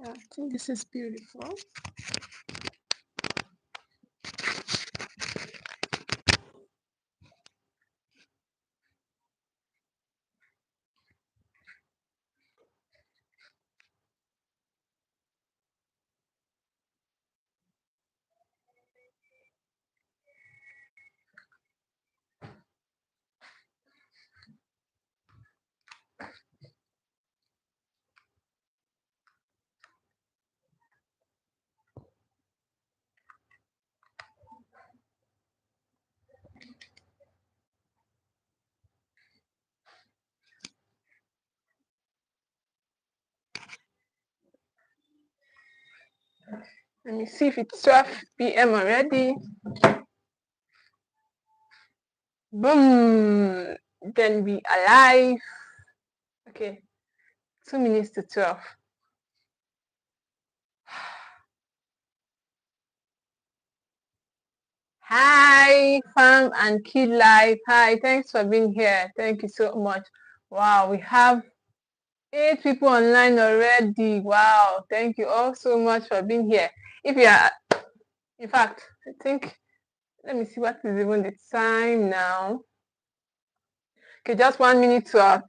I think this is beautiful. Let me see if it's 12 p.m. already. Boom. Then be alive. Okay. 2 minutes to 12. Hi, Fam and Kid Life. Hi, thanks for being here. Thank you so much. Wow, we have 8 people online already. Wow, thank you all so much for being here. If you are, in fact, I think, let me see what is even the time now. Okay, just 1 minute to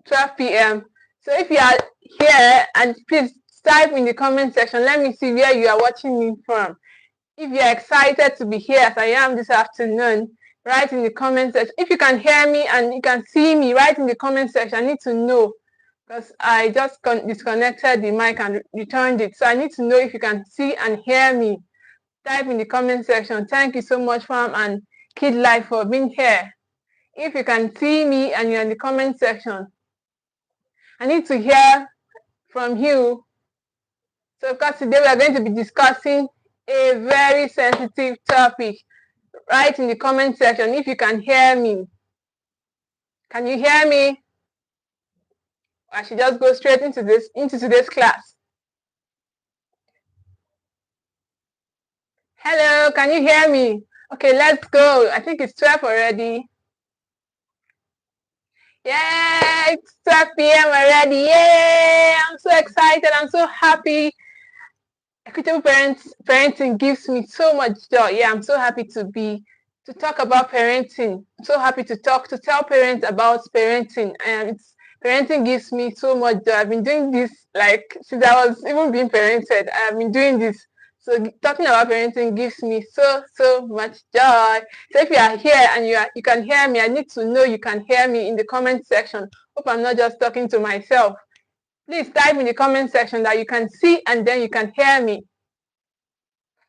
12 p.m. So if you are here, and please type in the comment section, let me see where you are watching me from. If you're excited to be here as I am this afternoon, write in the comment section. If you can hear me and you can see me, write in the comment section. I need to know, because I just disconnected the mic and returned it. So I need to know if you can see and hear me. Type in the comment section. Thank you so much, Fam and Kid Life, for being here. If you can see me and you're in the comment section, I need to hear from you. So because today we are going to be discussing a very sensitive topic. Write in the comment section if you can hear me. Can you hear me? I should just go straight into today's class. Hello, can you hear me? Okay, let's go. I think it's 12 already. Yeah, it's 12 p.m. already. Yay! I'm so excited. I'm so happy. Equitable parenting gives me so much joy. Yeah, I'm so happy to talk about parenting. I'm so happy to tell parents about parenting. And parenting gives me so much joy. I've been doing this like since I was even being parented. I've been doing this. So talking about parenting gives me so much joy. So if you are here and you can hear me, I need to know you can hear me in the comment section. Hope I'm not just talking to myself. Please type in the comment section that you can see and then you can hear me.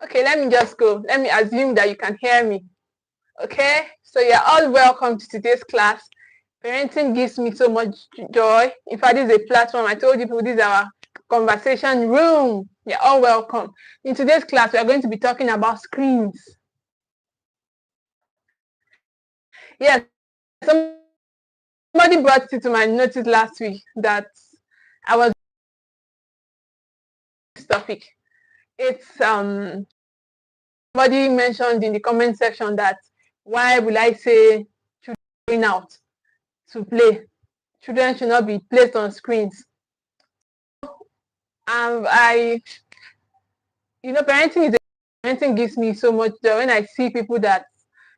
Okay, let me just go. Let me assume that you can hear me. Okay, so you're all welcome to today's class. Parenting gives me so much joy. In fact, this is a platform. I told you, this is our conversation room. You're all welcome. In today's class, we are going to be talking about screens. Yes, somebody brought it to my notice last week that I was this topic. It's somebody mentioned in the comment section that why will I say children going out to play? Children should not be placed on screens. Parenting gives me so much joy. When I see people that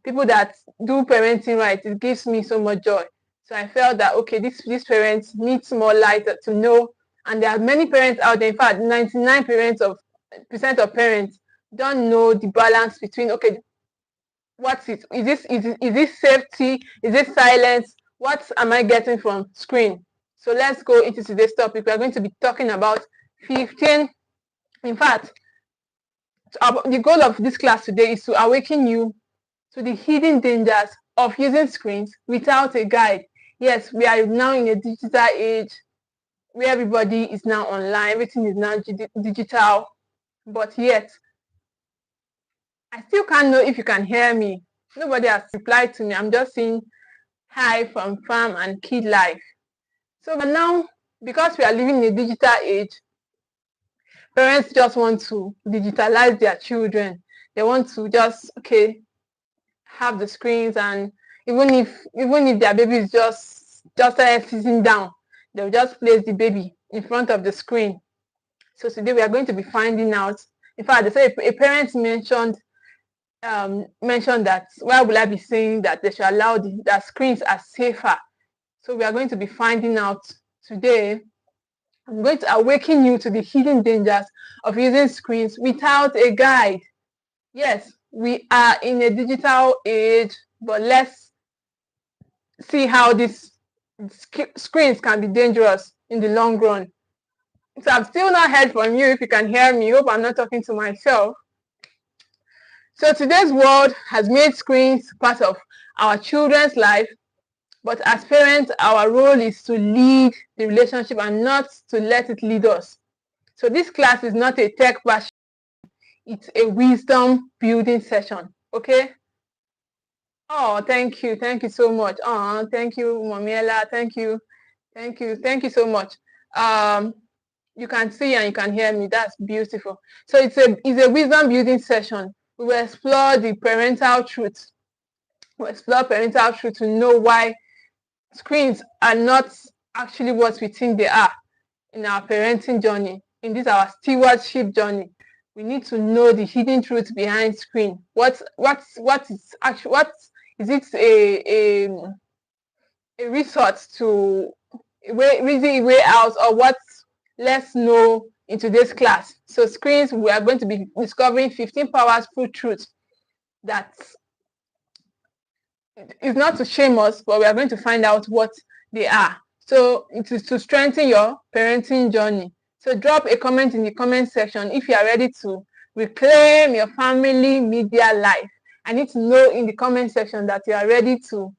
do parenting right, it gives me so much joy. So I felt that okay, these parents need more light to know, and there are many parents out there. In fact, 99% of parents don't know the balance between okay, what's it? Is this safety? Is this silence? What am I getting from screen? So let's go into today's topic. We are going to be talking about 15. In fact, the goal of this class today is to awaken you to the hidden dangers of using screens without a guide. Yes, we are now in a digital age where everybody is now online, everything is now digital, but yet I still can't know if you can hear me. Nobody has replied to me. I'm just saying hi from Farm and Kid Life. So but now, because we are living in a digital age, parents just want to digitalize their children. They want to just have the screens, and even if their baby is just sitting down, they'll just place the baby in front of the screen. So today we are going to be finding out. In fact, they say a parent mentioned that, why will I be saying that they should allow that screens are safer? So we are going to be finding out today. I'm going to awaken you to the hidden dangers of using screens without a guide. Yes, we are in a digital age, but let's see how these screens can be dangerous in the long run. So I've still not heard from you. If you can hear me, hope I'm not talking to myself. So today's world has made screens part of our children's life, but as parents, our role is to lead the relationship and not to let it lead us. So this class is not a tech version, it's a wisdom building session, okay? Oh, thank you so much. Oh, thank you, Mamiela. Thank you so much. You can see and you can hear me. That's beautiful. So it's a wisdom building session. We will explore the parental truth. We'll explore parental truth to know why screens are not actually what we think they are in our parenting journey, in this our stewardship journey. We need to know the hidden truth behind screen. What is it a resort to way out, or what? Let's know in today's class. So screens, we are going to be discovering 15 powerful truths that is not to shame us, but we are going to find out what they are. So it is to strengthen your parenting journey. So drop a comment in the comment section if you are ready to reclaim your family media life. I need to know in the comment section that you are ready to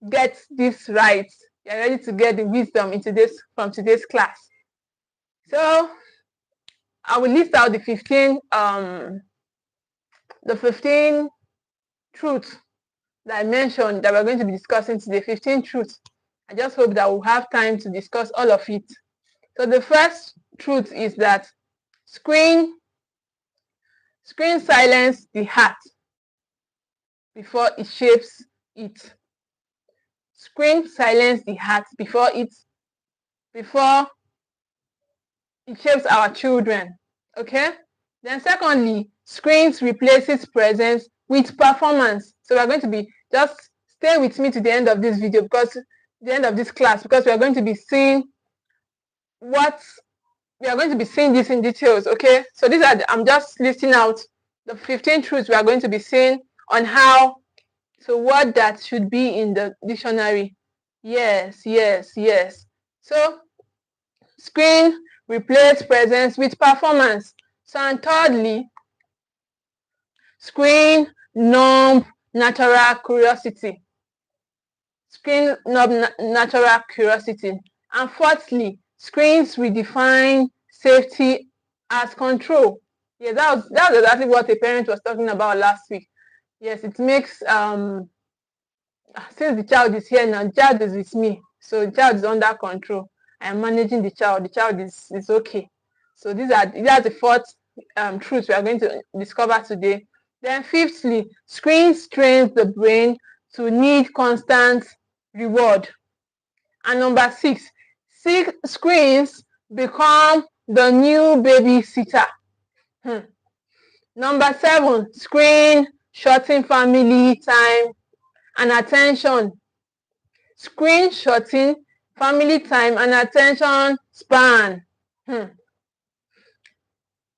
get this right. You are ready to get the wisdom from today's class. So I will list out the 15 truths that I mentioned that we're going to be discussing today. 15 truths. I just hope that we'll have time to discuss all of it. So the first truth is that screen silence the heart before it shapes it. Screen silence the heart before it shapes our children. Okay? Then secondly, screens replaces presence with performance. So we're going to be, just stay with me to the end of this video, because the end of this class, because we are going to be seeing this in details. Okay, so I'm just listing out the 15 truths we are going to be seeing on how, so what that should be in the dictionary. Yes. So screen replace presence with performance. So, and thirdly, screen numb natural curiosity. Screen numb natural curiosity. And fourthly, screens redefine safety as control. Yeah, that was exactly what a parent was talking about last week. Yes, it makes since the child is here now, the child is with me, so the child is under control. I am managing the child. The child is okay. So that's the fourth truth we are going to discover today. Then fifthly, screens trains the brain to need constant reward. And number six, screens become the new babysitter. Number seven, screen shorten family time and attention. Screen shorten family time and attention span.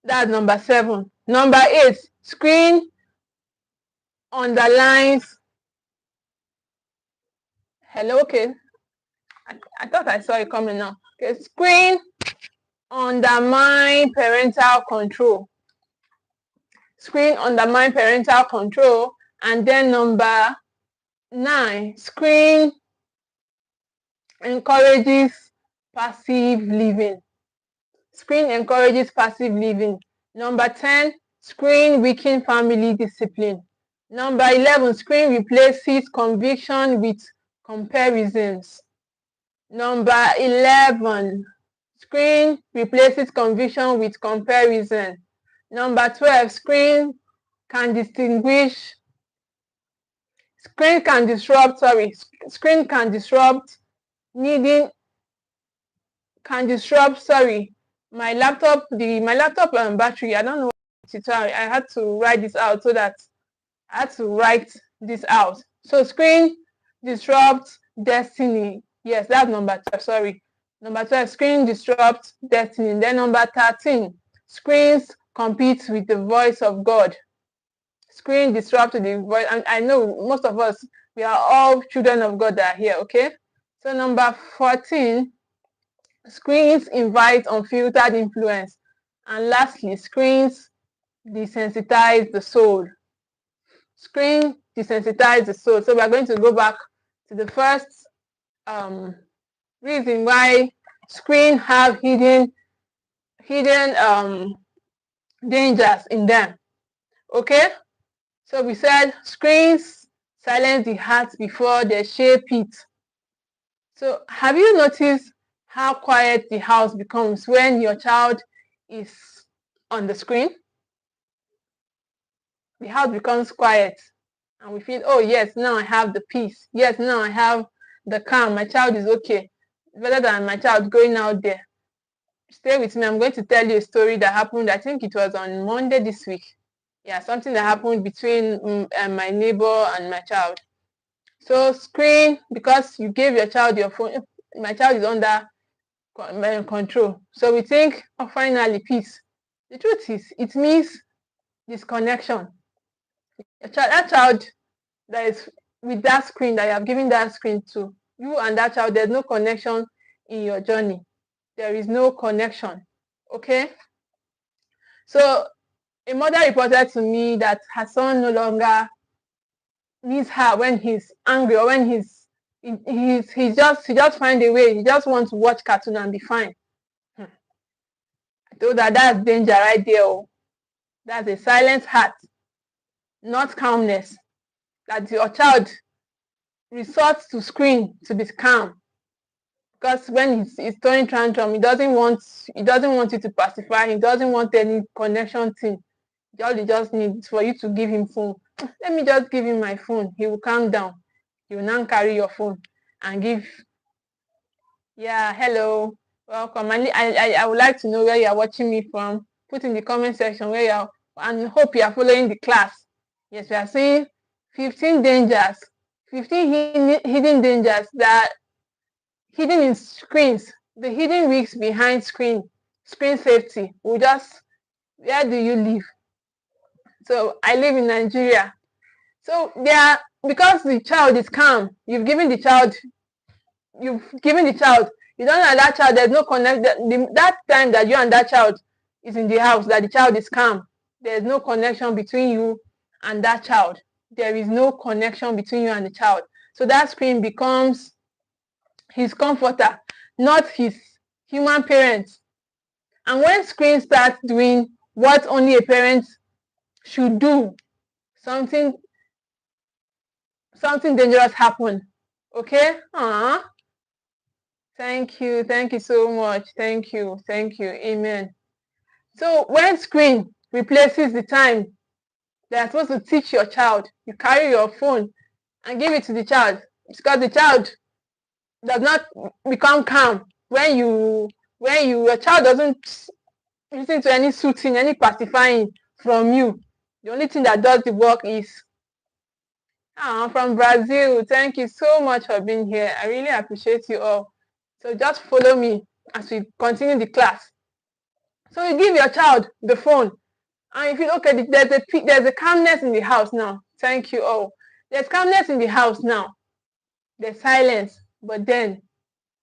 That's number seven. Number eight, screen underlines. Hello, okay. I thought I saw it coming now. Okay, screen undermine parental control. Screen undermine parental control. And then number 9, screen encourages passive living. Screen encourages passive living. Number 10, screen weaken family discipline. Number 11, screen replaces conviction with comparisons. Number 11, screen replaces conviction with comparison. Number 12, screen can disrupt my laptop battery, I don't know what I had to write this out so that I had to write this out. So screen disrupts destiny. Yes, that's number 12. Sorry. Number 12, screen disrupts destiny. Then number 13, screens compete with the voice of God. Screen disrupts the voice. And I know most of us, we are all children of God that are here, okay? So number 14, screens invite unfiltered influence. And lastly, screens desensitize the soul. Screen desensitize the soul. So we are going to go back to the first reason why screen have hidden dangers in them. Okay, so we said screens silence the heart before they shape it. So have you noticed how quiet the house becomes when your child is on the screen? The house becomes quiet and we feel, oh yes, now I have the peace. Yes, now I have the calm. My child is okay. Better than my child going out there. Stay with me. I'm going to tell you a story that happened. I think it was on Monday this week. Yeah, something that happened between my neighbor and my child. So screen, because you gave your child your phone, my child is under control. So we think, oh, finally, peace. The truth is, it means disconnection. That child that is with that screen, that you have given that screen to, you and that child, there's no connection in your journey. There is no connection. Okay? So a mother reported to me that her son no longer needs her when he's angry or when he just find a way. He just wants to watch cartoon and be fine. I told her that's danger right there. Oh. That's a silent heart, not calmness. That your child resorts to screen to be calm. Because when he's throwing tantrum, he doesn't want you to pacify. He doesn't want any connection thing. All he just needs for you to give him phone. Let me just give him my phone. He will calm down. He will now carry your phone and give. Yeah, hello, welcome. I would like to know where you are watching me from. Put in the comment section where you are, and hope you are following the class. Yes, we are seeing 15 dangers, 15 hidden dangers that hidden in screens, the hidden risks behind screen safety. Where do you live? So I live in Nigeria. So because the child is calm, you've given the child, you don't know that child, there's no connect, that time that you and that child is in the house, that the child is calm, there's no connection between you and that child. There is no connection between you and the child. So that screen becomes his comforter, not his human parent. And when screen starts doing what only a parent should do, something dangerous happen. Okay? Thank you so much. Thank you. Amen. So when screen replaces the time they are supposed to teach your child, you carry your phone and give it to the child, because the child does not become calm when your child doesn't listen to any soothing, any pacifying from you. The only thing that does the work is from Brazil. Thank you so much for being here. I really appreciate you all. So just follow me as we continue the class. So you give your child the phone, and you feel, okay, there's a calmness in the house now. Thank you all. There's calmness in the house now. There's silence, but then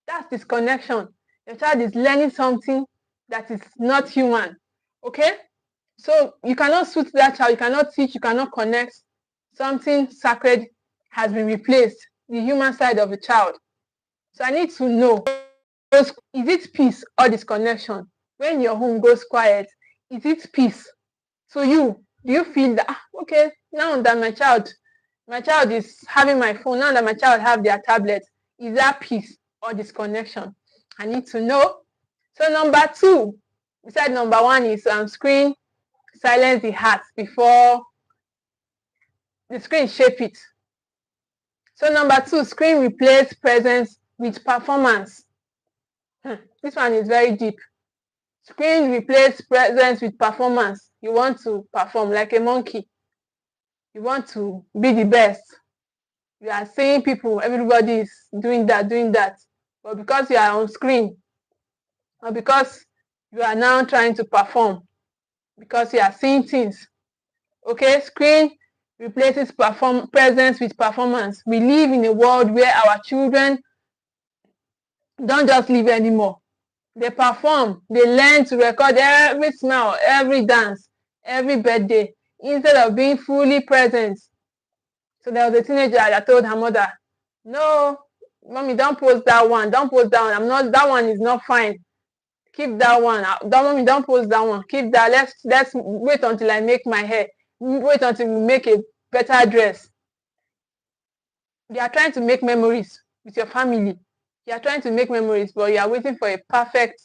that's disconnection. Your child is learning something that is not human. Okay? So you cannot soothe that child, you cannot teach, you cannot connect. Something sacred has been replaced, the human side of the child. So I need to know, is it peace or disconnection? When your home goes quiet, is it peace? So do you feel that, okay, now that my child is having my phone, now that my child have their tablet, is that peace or disconnection? I need to know. So number 2, we said number 1 is screen silence the heart before the screen shape it. So number 2, screen replace presence with performance. This one is very deep. Screen replace presence with performance. You want to perform like a monkey. You want to be the best. You are seeing people, everybody is doing that. But because you are on screen, or because you are now trying to perform, because you are seeing things. Okay, screen replaces presence with performance. We live in a world where our children don't just live anymore. They perform, they learn to record every smile, every dance, every birthday, instead of being fully present. So there was a teenager that told her mother, "No, mommy, don't post that one. Don't post that one. That one is not fine. Keep that one. Mommy, don't post that one. Keep that. Let's wait until I make my hair. Wait until we make a better dress." You are trying to make memories with your family. You are trying to make memories, but you are waiting for a perfect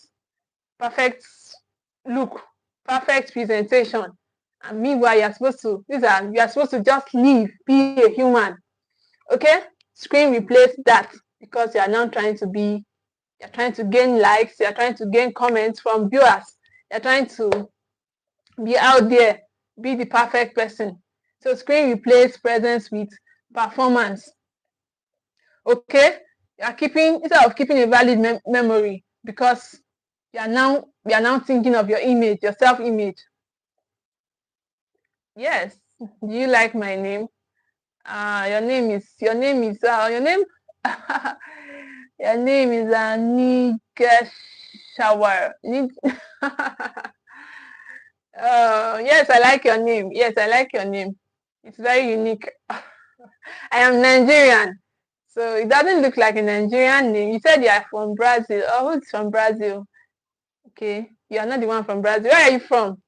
look, perfect presentation. And meanwhile, you are supposed to just live, be a human. Okay? Screen replace that, because you are now you're trying to gain likes, you're trying to gain comments from viewers, you're trying to be out there, be the perfect person. So screen replace presence with performance. Okay? Instead of keeping a valid memory, because you are now thinking of your image, your self-image. Yes. Do you like my name? Your name is your name your name is Shower. Yes, I like your name. Yes, I like your name. It's very unique. I am Nigerian, so it doesn't look like a Nigerian name. You said you are from Brazil. Oh, who's from Brazil? Okay, you are not the one from Brazil. Where are you from?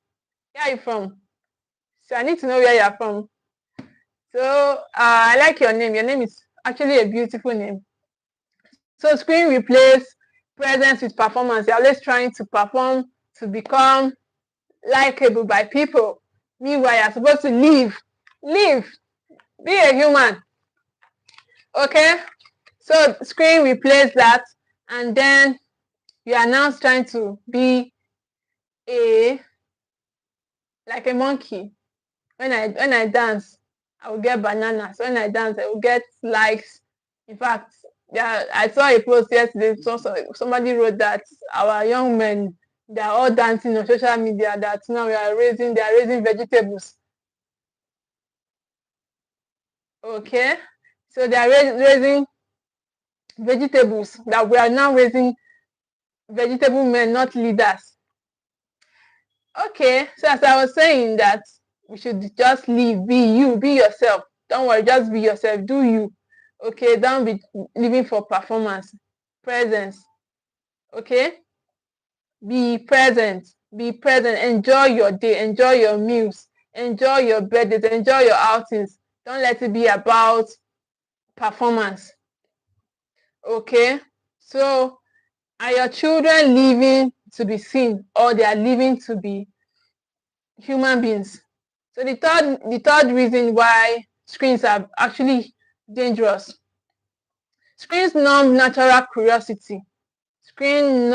Where are you from? So I need to know where you are from. So I like your name. Your name is actually a beautiful name. So screen replace presence with performance. You're always trying to perform to become likable by people. Meanwhile, you're supposed to live, be a human. Okay? So screen replace that, and then you are now trying to be like a monkey. When I dance, I will get bananas. When I dance, I will get likes. In fact, yeah, I saw a post yesterday. Somebody wrote that our young men, they are all dancing on social media. That now they are raising vegetables. Okay, so they are raising vegetables. That we are now raising vegetable men, not leaders. Okay, so as I was saying, that we should just live, be you, be yourself. Don't worry, just be yourself, do you. Okay, don't be living for performance. Presence. Okay, be present, enjoy your day, enjoy your meals, enjoy your birthdays, enjoy your outings. Don't let it be about performance. Okay, so are your children living to be seen, or they are living to be human beings? So the third reason why screens are actually dangerous. Screens numb natural curiosity. Screen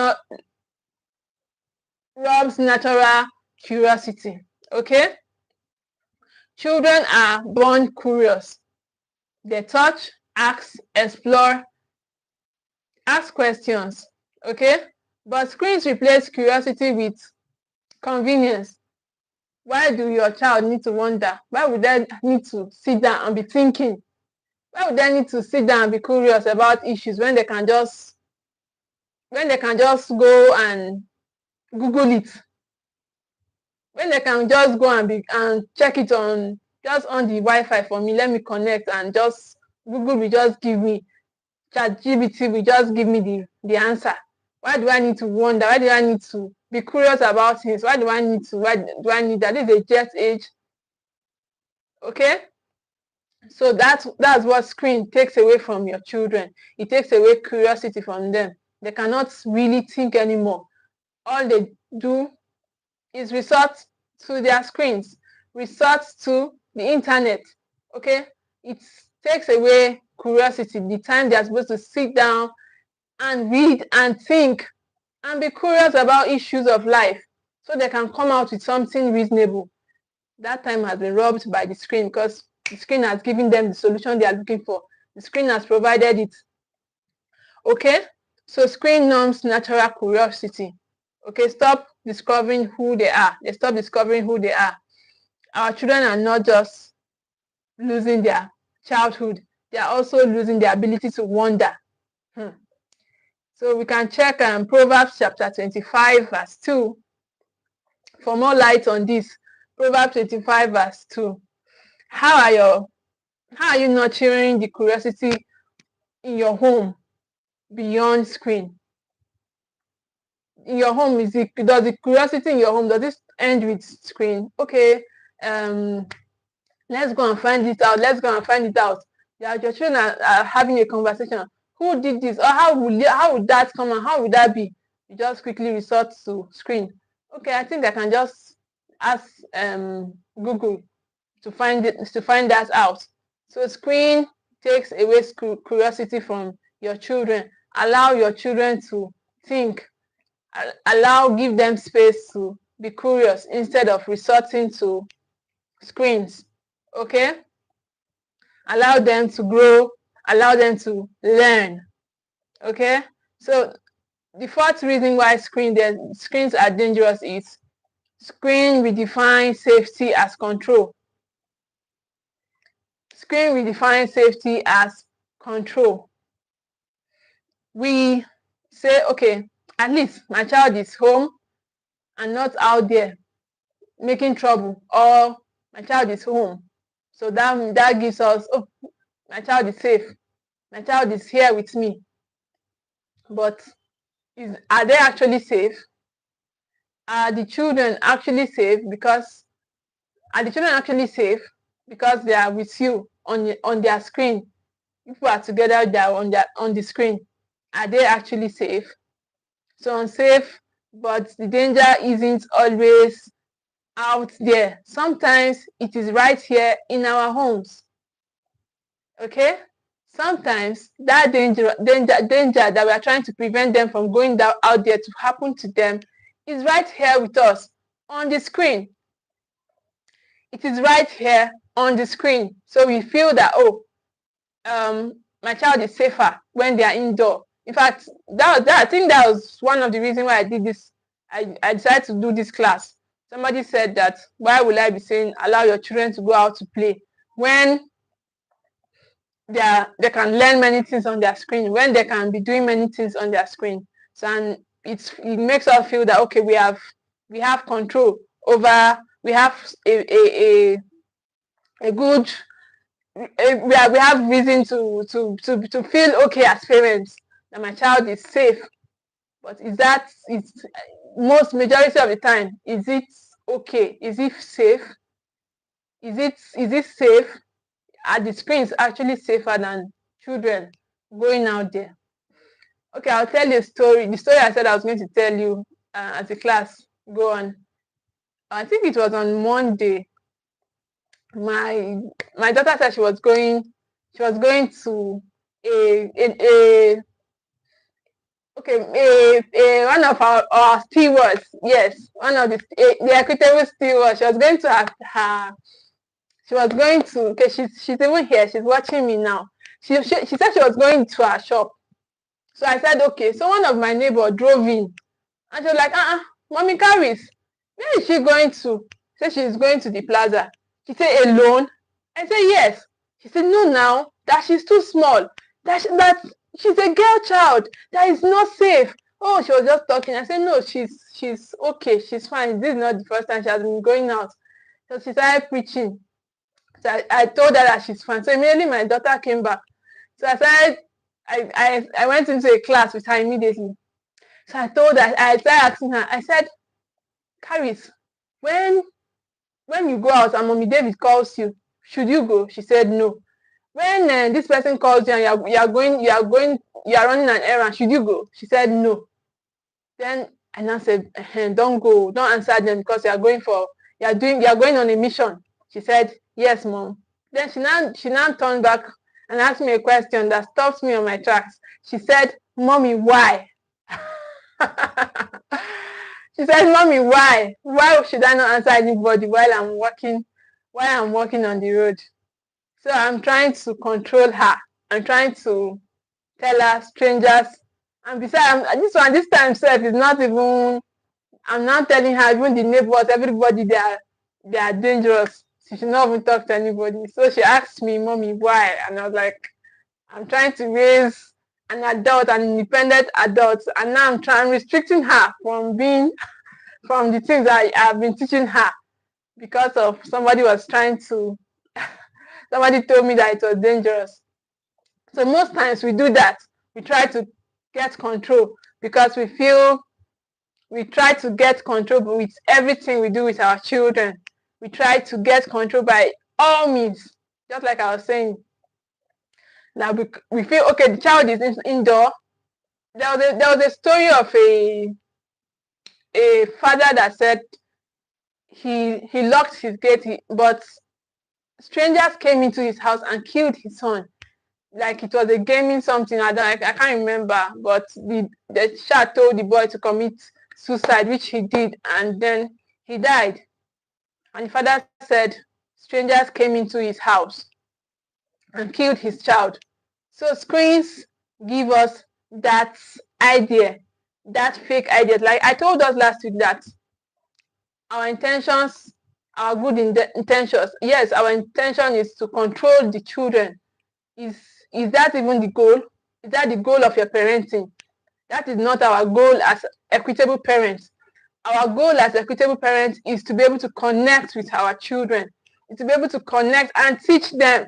robs natural curiosity. Okay? Children are born curious. They touch, ask, explore, ask questions. Okay? But screens replace curiosity with convenience. Why do your child need to wonder? Why would they need to sit down and be thinking? Why would they need to sit down and be curious about issues when they can just go and Google it? When they can just go and check it on the Wi-Fi for me, let me connect, and just Google will just give me, ChatGPT will just give me the answer. Why do I need to wonder? Why do I need to be curious about things? Why do I need that? This is a jet age. Okay? So that's what screen takes away from your children. It takes away curiosity from them. They cannot really think anymore. All they do is resort to their screens, resort to the internet. Okay, it takes away curiosity, the time they are supposed to sit down and read and think and be curious about issues of life so they can come out with something reasonable. That time has been robbed by the screen because the screen has given them the solution they are looking for. The screen has provided it. Okay? So screen numbs natural curiosity. Okay, stop discovering who they are. They stop discovering who they are. Our children are not just losing their childhood, they are also losing their ability to wonder. So we can check Proverbs chapter 25 verse 2 for more light on this. Proverbs 25 verse 2. How are you nurturing the curiosity in your home beyond screen? In your home, does the curiosity in your home, does it end with screen? Okay, let's go and find it out. Let's go and find it out. Yeah, your children are having a conversation. Who did this? Or how would that come and how would that be? You just quickly resort to screen. Okay, I think I can just ask Google to find that out. So screen takes away curiosity from your children. Allow your children to think. Give them space to be curious instead of resorting to screens. Okay? Allow them to grow, allow them to learn. Okay? So the fourth reason why screens are dangerous is screen redefines safety as control. Screen redefines safety as control. We say, okay, at least my child is home and not out there making trouble, or my child is home. So that gives us, oh, my child is safe. My child is here with me. But are they actually safe? Are the children actually safe because they are with you on their screen? If we are together, they are on the screen. Are they actually safe? So unsafe, but the danger isn't always out there. Sometimes it is right here in our homes. Okay? Sometimes that danger that we are trying to prevent them from going out there to happen to them is right here with us on the screen. It is right here on the screen. So we feel that, my child is safer when they are indoor. In fact, I think that was one of the reasons why I did this. I decided to do this class. Somebody said that, why will I be saying allow your children to go out to play when they can learn many things on their screen, when they can be doing many things on their screen. So, and it makes us feel that, okay, we have control over, we have a good, we have reason to feel okay as parents that my child is safe. But it's most majority of the time, is it okay? Is it safe? Is it safe? Are the screens actually safer than children going out there? Okay, I'll tell you a story. The story I said I was going to tell you as a class go on. I think it was on Monday. My daughter said she was going to one of our stewards. Yes, one of the equitable stewards. She was going to okay, she's even here, she's watching me now. She said she was going to her shop. So I said, okay. So one of my neighbor drove in and she was like, Mommy Caris, where is she going to? She said she's going to the plaza. She said, alone? I said, yes. She said, no, now that she's too small, that she's a girl child, that is not safe. Oh, she was just talking. I said, no, she's okay, she's fine. This is not the first time she has been going out. So she started preaching. So I told her that she's fine. So immediately my daughter came back. So I went into a class with her immediately. So I started asking her, I said, Caris, when you go out and Mommy David calls you, should you go? She said no. When this person calls you and you are running an errand, should you go? She said no. Then I now said, don't go, don't answer them because you are going on a mission. She said, yes, Mom. Then she now turned back and asked me a question that stopped me on my tracks. She said, Mommy, why? She said, "Mommy, why? Why should I not answer anybody while I'm walking on the road?" So I'm trying to control her. I'm trying to tell her strangers. And besides, this time itself is not even. I'm not telling her, even the neighbors, everybody, they are dangerous. She should not even talk to anybody. So she asked me, "Mommy, why?" And I was like, "I'm trying to raise an adult, an independent adult, and now I'm restricting her from the things that I've been teaching her because of somebody was trying to somebody told me that it was dangerous." So most times we do that. We try to get control because we try to get control with everything we do with our children. We try to get control by all means. Just like I was saying, now we feel okay, the child is indoor. There was a story of a father that said he locked his gate, but strangers came into his house and killed his son. Like it was a gaming something. I can't remember, but the child told the boy to commit suicide, which he did, and then he died. And the father said strangers came into his house and killed his child. So screens give us that idea, that fake idea. Like I told us last week that our intentions are good intentions. Yes, our intention is to control the children. Is that even the goal? Is that the goal of your parenting? That is not our goal as equitable parents. Our goal as equitable parents is to be able to connect with our children, is to be able to connect and teach them,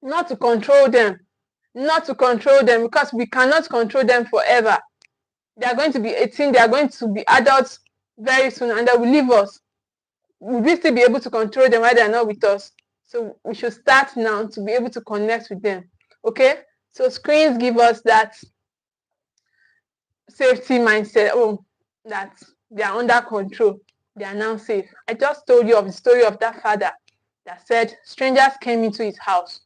not to control them, because we cannot control them forever. They are going to be 18, they are going to be adults very soon, and they will leave us. Will we still be able to control them while they are not with us? So we should start now to be able to connect with them. Okay? So screens give us that safety mindset. Oh, that they are under control. They are now safe. I just told you of the story of that father that said strangers came into his house,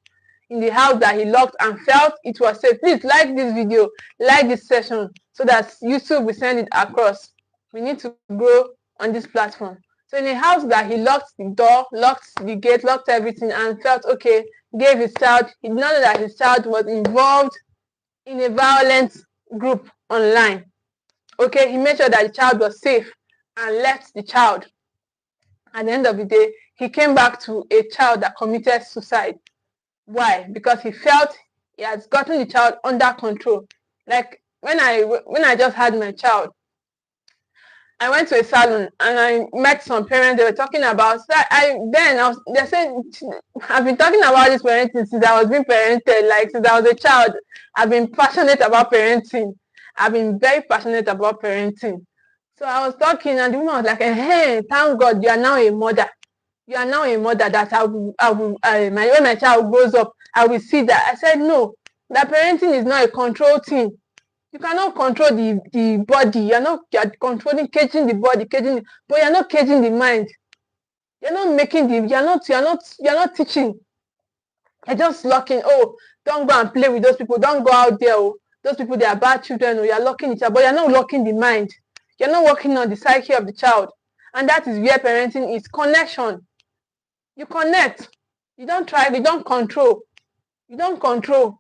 in the house that he locked and felt it was safe. Please like this video, like this session, so that YouTube will send it across. We need to grow on this platform. So in a house that he locked the door, locked the gate, locked everything, and felt okay, gave his child, he did not know that his child was involved in a violent group online. Okay, he made sure that the child was safe and left the child. At the end of the day, he came back to a child that committed suicide. Why? Because he felt he has gotten the child under control. Like when I just had my child, I went to a salon and I met some parents. They were talking about. So they said I've been talking about this parenting since I was being parented. Like since I was a child, I've been passionate about parenting. I've been very passionate about parenting. So I was talking, and the woman was like, "Hey, thank God you are now a mother. You are now a mother that when my child grows up, I will see that." I said, "No, that parenting is not a control thing. You cannot control the body. You're controlling, caging the body, but you're not caging the mind. You're not teaching. You're just locking. Oh, don't go and play with those people. Don't go out there. Oh, those people, they are bad children. Oh, you're locking each other, but you're not locking the mind. You're not working on the psyche of the child. And that is where parenting is connection. You connect. You don't try. You don't control. You don't control.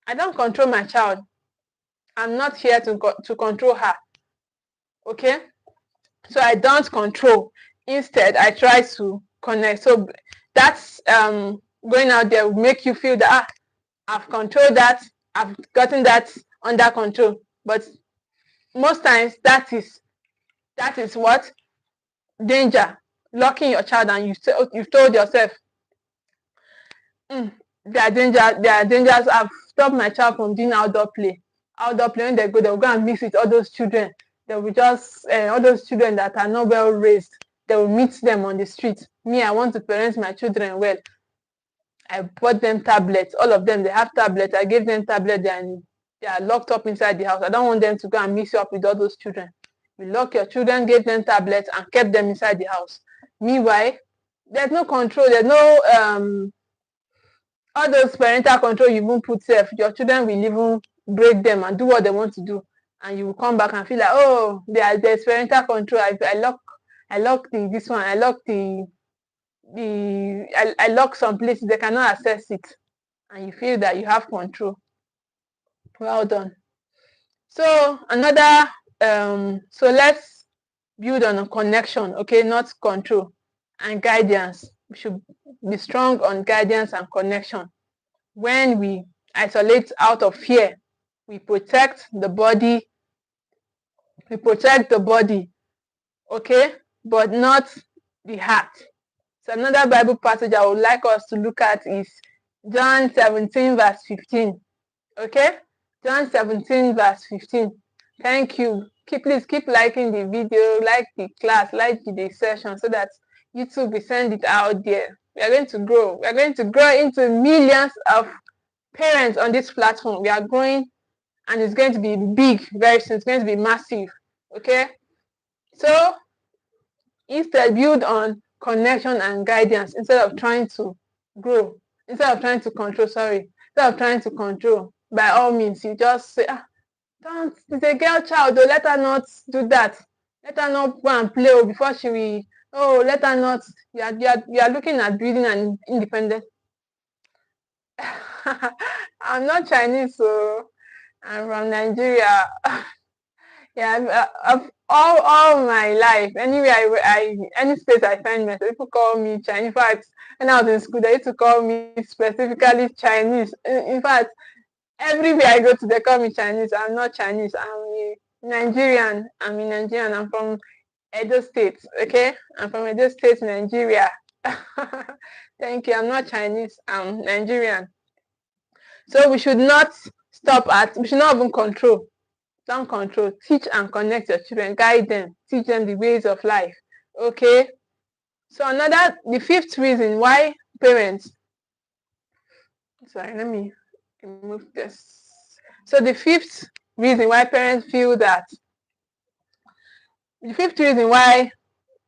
I don't control my child. I'm not here to control her. Okay? So I don't control. Instead, I try to connect. So that's going out there will make you feel that I've controlled that, I've gotten that under control. But most times that is what? Danger. Locking your child, and you've told yourself, there are dangers. I've stopped my child from doing outdoor play. Outdoor play, when they'll go and mix with all those children. They will just all those children that are not well raised. They will meet them on the street. Me, I want to parent my children well. I bought them tablets. All of them, they have tablets. I gave them tablets, and they are locked up inside the house. I don't want them to go and mix you up with all those children. You lock your children, gave them tablets, and kept them inside the house. Meanwhile, there's no control. There's no all those parental control you even put safe. Your children will even break them and do what they want to do. and you will come back and feel like, oh, there's parental control. I lock this one. I lock I lock some places. They cannot access it, and you feel that you have control. Well done. So another so let's build on a connection, okay, not control, and guidance. We should be strong on guidance and connection. When we isolate out of fear, we protect the body, okay, but not the heart. So another Bible passage I would like us to look at is John 17 verse 15. Okay? John 17 verse 15. Thank you. Please keep liking the video, like the class, like the session, so that YouTube will send it out there. We are going to grow. We are going to grow into millions of parents on this platform. We are growing, and it's going to be big very soon. It's going to be massive. Okay? So instead, build on connection and guidance instead of trying to grow, instead of trying to control, instead of trying to control. By all means, you just say, don't, it's a girl child, though, let her not do that. Let her not go and play before she will, let her not, you are looking at building an independent. I'm not Chinese, so I'm from Nigeria. Yeah, all my life, anywhere any space I find myself, people call me Chinese. In fact, when I was in school, they used to call me specifically Chinese. In fact, everywhere I go to, they call me Chinese. I'm not Chinese. I'm Nigerian. I'm from Edo State. Okay, I'm from Edo State, Nigeria. Thank you. I'm not Chinese. I'm Nigerian. So we should not we should not even control. Don't control. Teach and connect your children. Guide them. Teach them the ways of life. Okay. So the fifth reason why parents. Sorry, let me remove this. So the fifth reason why parents feel that. The fifth reason why.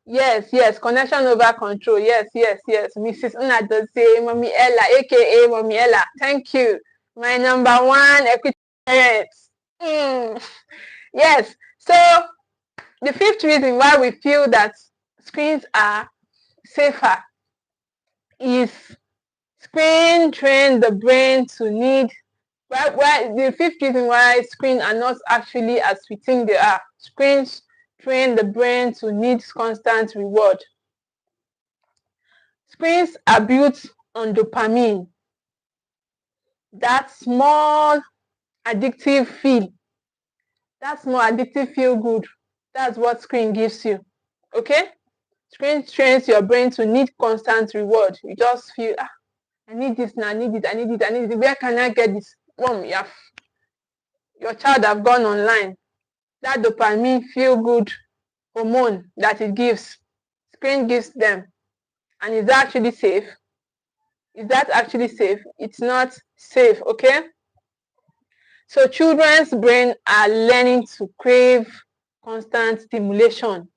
Yes, connection over control. Yes. Mrs. Unadose, Mommy Ella, aka Mommy Ella. Thank you. My number one equity parents. Yes. So the fifth reason why we feel that screens are safer is screen train the brain to need. Why the fifth reason why screens are not actually as we think they are. Screens train the brain to need constant reward. Screens are built on dopamine. That small addictive feel. That small addictive feel good. That's what screen gives you. Okay? Screen trains your brain to need constant reward. You just feel, I need this now, I need it. Where can I get this? Boom, your child have gone online. That dopamine feel good hormone that it gives, screen gives them. And is that actually safe? Is that actually safe? It's not safe, okay? So children's brain are learning to crave constant stimulation.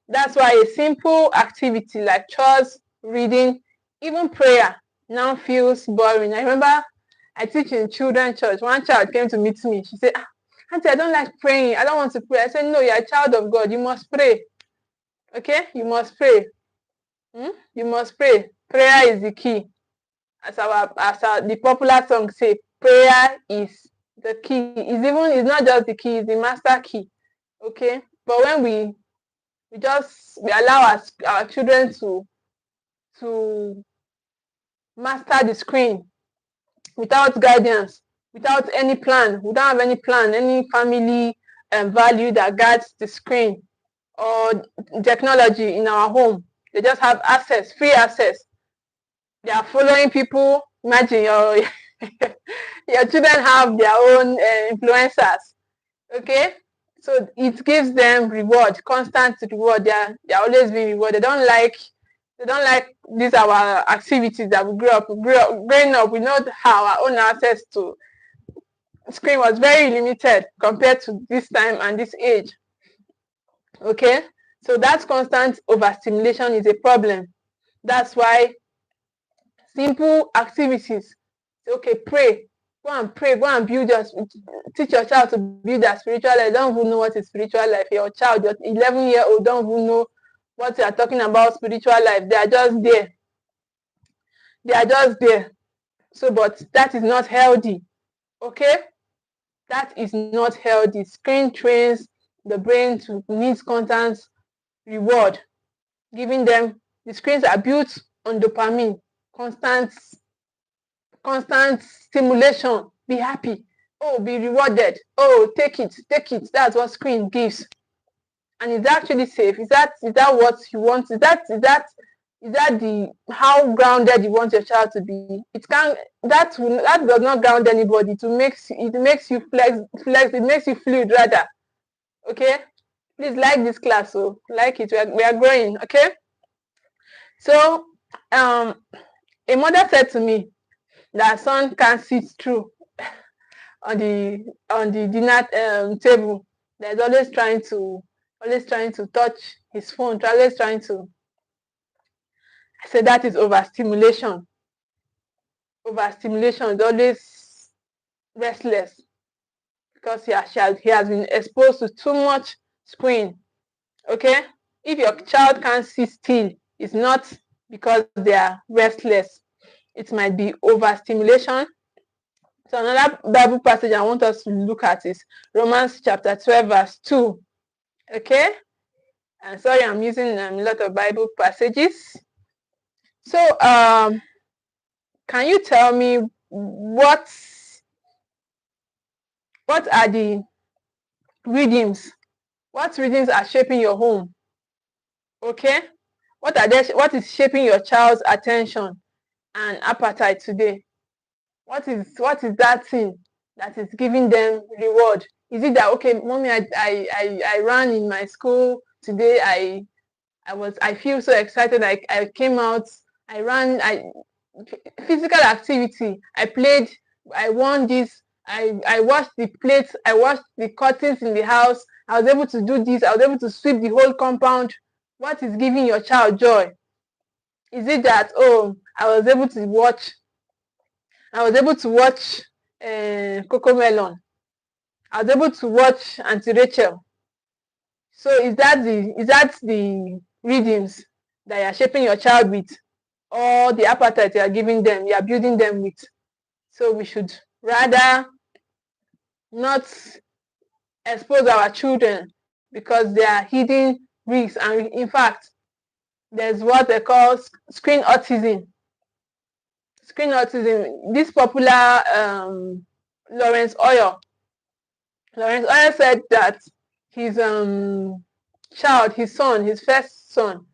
That's why a simple activity like chores, reading, even prayer now feels boring. I remember I teach in children's church. One child came to meet me. She said, Auntie, I don't like praying. I don't want to pray. I said, no, you're a child of God. You must pray. Okay? You must pray. You must pray. Prayer is the key. As the popular song say, prayer is the key. It's not just the key, it's the master key. Okay? But when we allow our children to master the screen without guidance, without any plan. We don't have any plan, any family value that guides the screen or technology in our home. They just have access, free access. They are following people. Imagine your children have their own influencers. Okay? So it gives them reward, constant reward. They're always being rewarded. They don't like these our activities that we growing up. We know how our own access to screen was very limited compared to this time and this age. Okay, so that constant overstimulation is a problem. That's why simple activities. Okay, pray. Go and pray. Go and teach your child to build their spiritual life. Don't even know what is spiritual life. Your child, your 11-year-old, don't even know what you are talking about spiritual life. They are just there. They are just there. So, but that is not healthy. Okay? That is not healthy. Screen trains the brain to need constant reward. Giving them, the screens are built on dopamine, constant stimulation. Be happy. Oh, be rewarded. Oh, take it. That's what screen gives. And is actually safe? Is that what you want? Is that the how grounded you want your child to be? It can that does not ground anybody. It makes you flex. It makes you fluid rather. Okay, please like this class. So like it. We are growing. Okay. So a mother said to me that son can't sit through on the dinner table. There's always trying to touch his phone. Always trying to. I said that is overstimulation. Overstimulation is always restless because he has been exposed to too much screen. Okay, if your child can't sit still, it's not because they are restless. It might be overstimulation. So another Bible passage I want us to look at is Romans chapter 12 verse 2. Okay, and sorry, I'm using a lot of Bible passages. So can you tell me what are the rhythms? What rhythms are shaping your home? Okay, what is shaping your child's attention and appetite today? What is that thing that is giving them reward? Is it that, okay, mommy, I ran in my school today, I feel so excited, I came out, I ran, physical activity, I played, I won this, I washed the plates, I washed the curtains in the house, I was able to do this, I was able to sweep the whole compound. What is giving your child joy? Is it that, oh, I was able to watch Coco Melon. I was able to watch Auntie Rachel. So is that the rhythms that you are shaping your child with, or the appetite you are giving them, you are building them with? So we should rather not expose our children because they are hidden risks. And in fact, there's what they call screen autism. Screen autism. This popular Lawrence Oyor said that his child, his first son,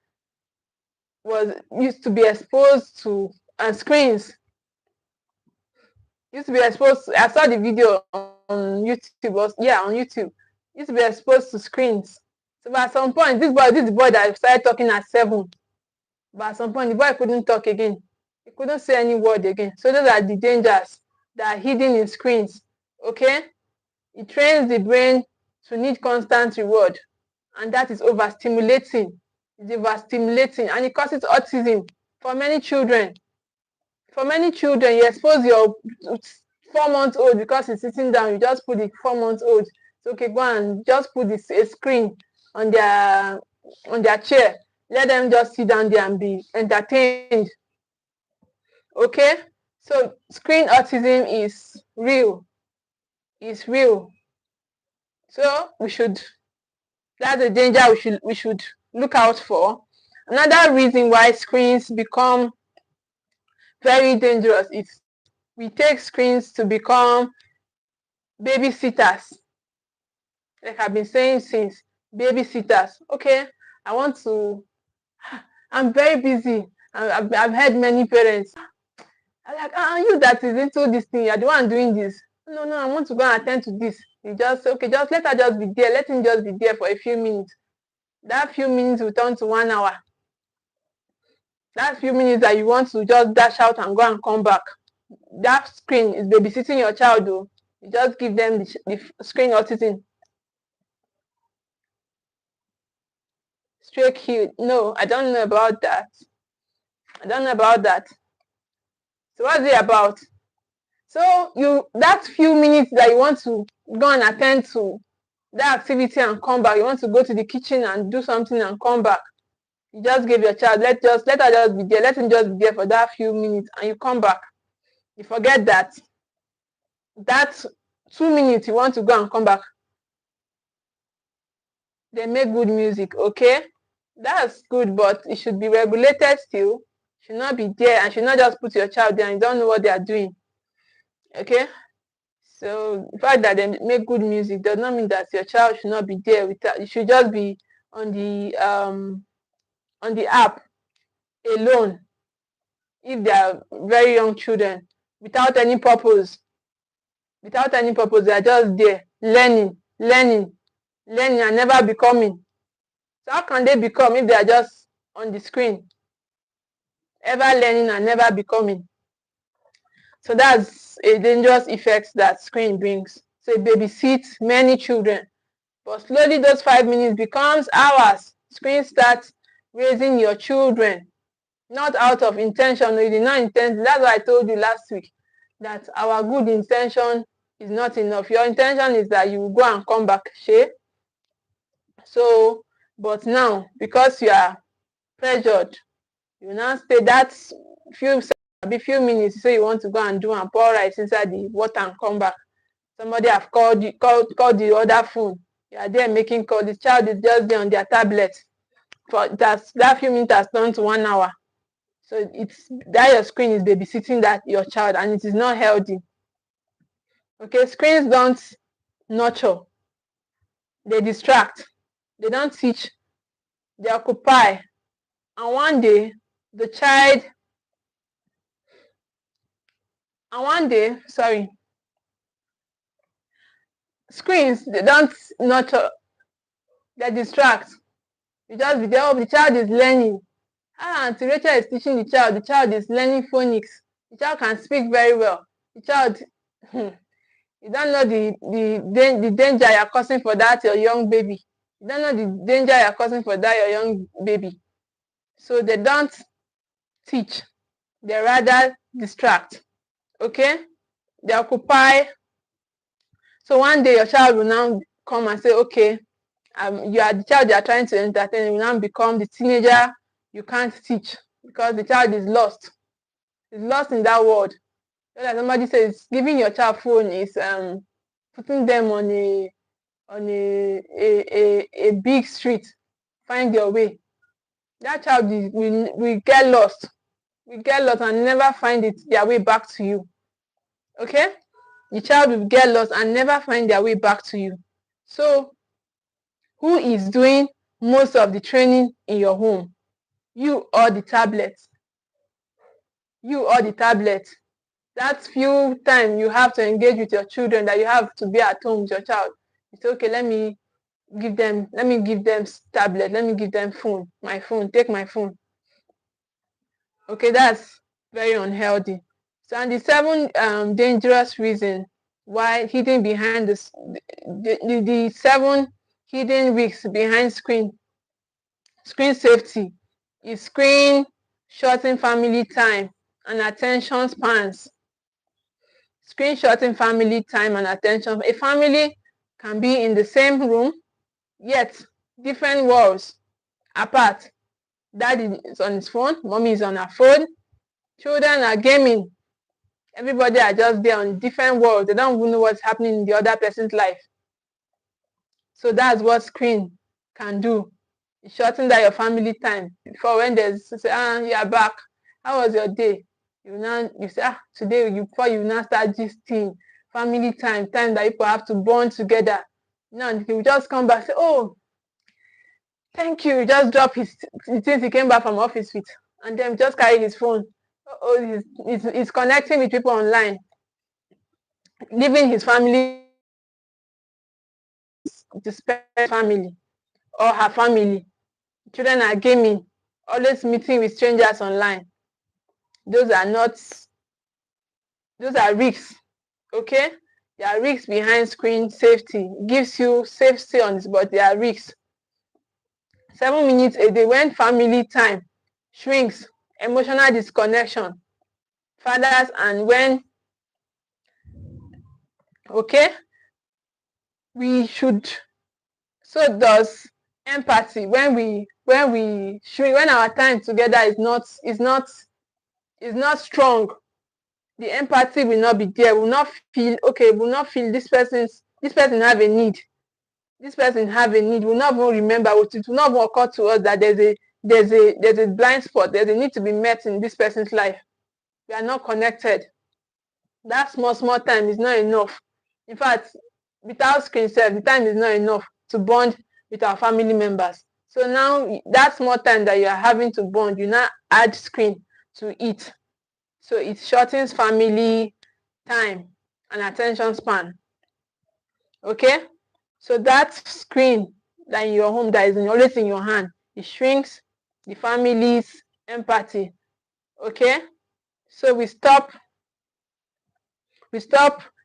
used to be exposed to screens. Used to be exposed to, I saw the video on YouTube. On YouTube. Used to be exposed to screens. So at some point, this is the boy that started talking at 7. But at some point, the boy couldn't talk again. He couldn't say any word again. So those are the dangers that are hidden in screens. Okay? It trains the brain to need constant reward. And that is overstimulating. It's overstimulating. And it causes autism for many children. For many children, you expose your 4-month-old because he's sitting down. You just put the 4-month-old. It's okay, go and just put this screen on their chair. Let them just sit down there and be entertained. Okay? So screen autism is real. It's real. So that's a danger we should look out for. Another reason why screens become very dangerous is we take screens to become babysitters. Like I've been saying since, babysitters. Okay, I'm very busy. I've heard many parents. I'm like, you that is into this thing, you're the one doing this. No, I want to go and attend to this. You just, okay, just let her just be there. Let him just be there for a few minutes. That few minutes will turn to 1 hour. That few minutes that you want to just dash out and go and come back. That screen is babysitting your child, though. You just give them the screen autism. Straight cute. No, I don't know about that. So what's it about? So that few minutes that you want to go and attend to that activity and come back, you want to go to the kitchen and do something and come back, you just give your child, let her just be there, let him just be there for that few minutes, and you come back. You forget that 2 minutes you want to go and come back. They make good music, okay? That's good, but it should be regulated still. Should not be there, and should not just put your child there and you don't know what they are doing. Okay? So the fact that they make good music does not mean that your child should not be there with that. You should just be on the app alone if they are very young children, without any purpose. Without any purpose, they are just there learning and never becoming. So how can they become if they are just on the screen, ever learning and never becoming? So that's a dangerous effect that screen brings. So it babysits many children, but slowly those 5 minutes becomes hours. Screen starts raising your children, not out of intention. No, you did not intend. That's why I told you last week that our good intention is not enough. Your intention is that you go and come back, Shay. So, but now because you are pressured, you now stay that few minutes. You say you want to go and do and pour rice inside the water and come back. Somebody have called the other phone. You are there making call. The child is just there on their tablet. For that few minutes has turned to 1 hour. So it's that your screen is babysitting that your child, and it is not healthy. Okay, screens don't nurture. They distract. They don't teach. They occupy. And one day, screens, they don't nurture. They distract. You just be there, oh, the child is learning. Auntie Rachel is teaching the child is learning phonics. The child can speak very well. The child, you don't know the danger you're causing for that your young baby. You don't know the danger you're causing for that your young baby. So they don't teach. They rather distract. Okay? They occupy. So one day your child will now come and say, okay, you are the child you are trying to entertain. You will now become the teenager you can't teach because the child is lost. It's lost in that world. Like somebody says, giving your child phone is putting them on a big street. Find your way. That child will get lost. Will get lost and never find their way back to you. Okay? The child will get lost and never find their way back to you. So, who is doing most of the training in your home? You or the tablet? You or the tablet? That few time you have to engage with your children, that you have to be at home with your child. It's okay, let me give them tablet, let me give them my phone, take my phone. Okay, that's very unhealthy. So, and the 7 dangerous reasons why hidden behind the 7 hidden risks behind screen safety is screen shorten family time and attention spans. Screen shorten family time and attention. A family can be in the same room, yet different walls apart. Daddy is on his phone, mommy is on her phone, children are gaming. Everybody are just there on different worlds. They don't even know what's happening in the other person's life. So that's what screen can do. It shortens that your family time. Before when there's say, you are back. How was your day? You say, today before you now start this thing, family time that people have to bond together. Now he will just come back, say, oh, thank you. Just drop his things he came back from office with, and then just carry his phone. Oh, he's connecting with people online, leaving his family to spend family or her family. Children are gaming, always meeting with strangers online. Those are risks. Okay, there are risks behind screen safety. It gives you safety on this, but there are risks. 7 minutes a day when family time shrinks, emotional disconnection, fathers, and when Okay, we should. So does empathy. When our time together is not strong, the empathy will not be there. Will not feel okay. Will not feel this person have a need. This person have a need. Will not even remember. It will not even occur to us that there's a blind spot. There's a need to be met in this person's life. We are not connected. That small time is not enough. In fact, without screen self, the time is not enough to bond with our family members. So now that small time that you are having to bond, you now add screen to it. So it shortens family time and attention span. Okay? So that screen that in your home that is always in your hand, it shrinks the family's empathy. Okay? So we stop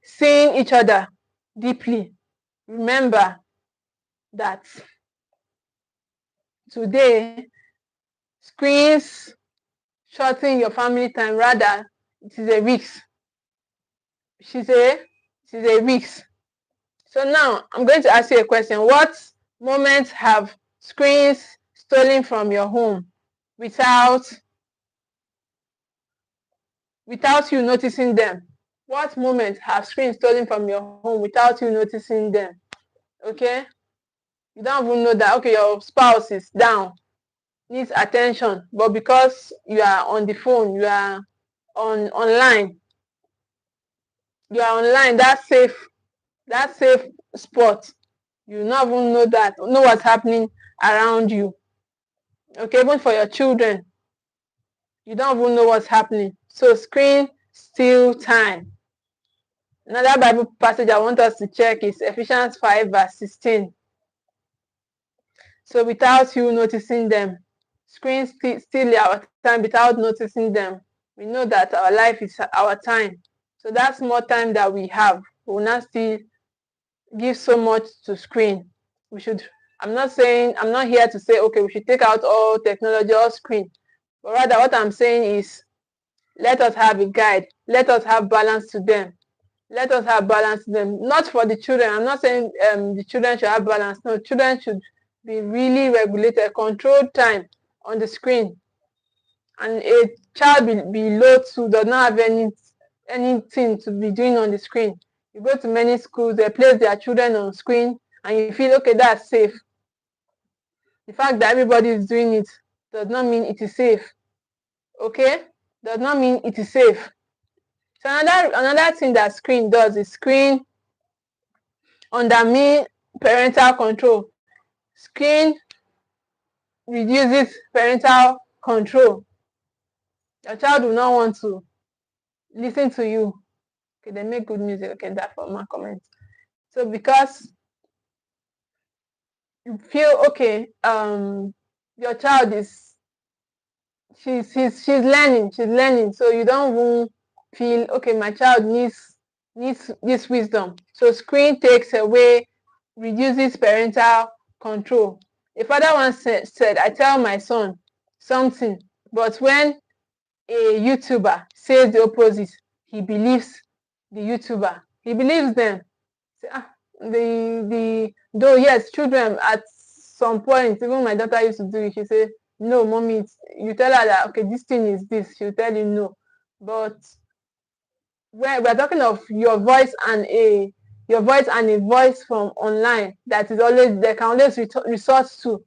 seeing each other deeply. Remember that today screens shorten your family time, rather it is a risk. It is a risk. So now I'm going to ask you a question. What moments have screens stolen from your home without you noticing them? What moments have screens stolen from your home without you noticing them? Okay? You don't even know that, okay, your spouse is down, needs attention, but because you are on the phone, you are online, that safe spot, you not even know what's happening around you. Okay, even for your children, you don't even know what's happening. So screen steal time. Another Bible passage I want us to check is Ephesians 5 verse 16. So without you noticing them, screens steal our time without noticing them. We know that our life is our time. So that's more time that we have. We will not still give so much to screen. We should, I'm not here to say, okay, we should take out all technology or screen. But rather what I'm saying is, let us have a guide. Let us have balance to them. Let us have balance to them. Not for the children. I'm not saying the children should have balance. No, children should be really regulated, controlled time on the screen. And a child below 2 does not have anything to be doing on the screen. You go to many schools, they place their children on screen, and you feel, okay, that's safe. The fact that everybody is doing it does not mean it is safe. Okay? Does not mean it is safe. So another thing that screen does is screen undermine parental control. Screen reduces parental control. Your child will not want to listen to you. Okay, they make good music. Okay, that for my comment. So because you feel, okay, your child is she's learning, so you don't even feel, okay, my child needs this wisdom. So screen takes away, reduces parental control. A father once said, I tell my son something, but when a YouTuber says the opposite, he believes the YouTuber. He believes them. Say, though yes, children at some point, even my daughter used to do it. She say, no, mommy, you tell her that, okay, this thing is this. She'll tell you no. But when we're talking of your voice and a voice from online that is always, they can always resort to.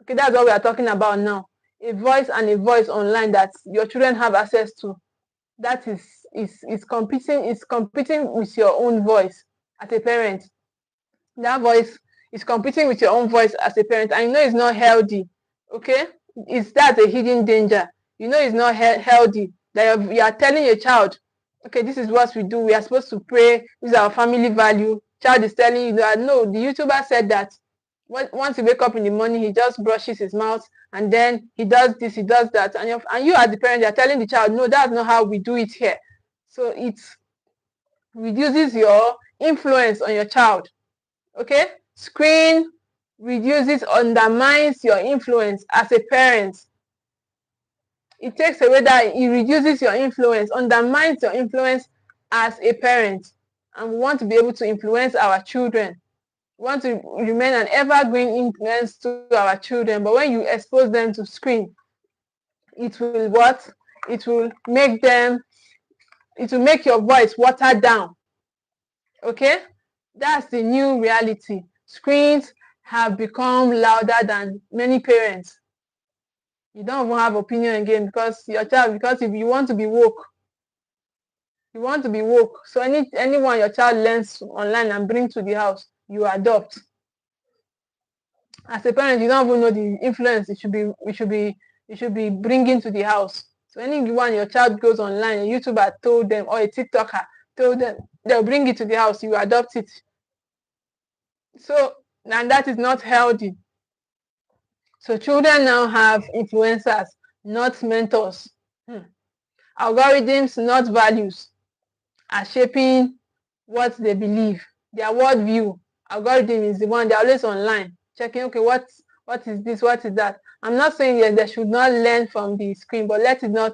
Okay, that's what we are talking about now. A voice and a voice online that your children have access to. That is competing with your own voice as a parent. That voice is competing with your own voice as a parent. I know it's not healthy. Okay, that's a hidden danger. You know it's not healthy that you are telling your child, okay, this is what we do. We are supposed to pray. This is our family value. Child is telling you that no. The YouTuber said that once he wake up in the morning, he just brushes his mouth and then he does this, he does that, and you as the parent, you are telling the child, no, that's not how we do it here. So it reduces your influence on your child. Okay, screen undermines your influence as a parent. It takes away that, it reduces your influence, undermines your influence as a parent. and we want to be able to influence our children. We want to remain an evergreen influence to our children. But when you expose them to screen, it will what? It will make your voice watered down. Okay? That's the new reality. Screens have become louder than many parents. You don't even have opinion again because if you want to be woke, So anyone your child learns online and bring to the house, you adopt. As a parent, you don't even know the influence it should be bringing to the house. So anyone your child goes online, a YouTuber told them or a TikToker told them, they'll bring it to the house. You adopt it. So, and that is not healthy. So children now have influencers, not mentors. Algorithms, not values, are shaping what they believe. Their worldview. Algorithm is the one, they're always online, checking, okay, what is this, what is that? I'm not saying that they should not learn from the screen, but let it not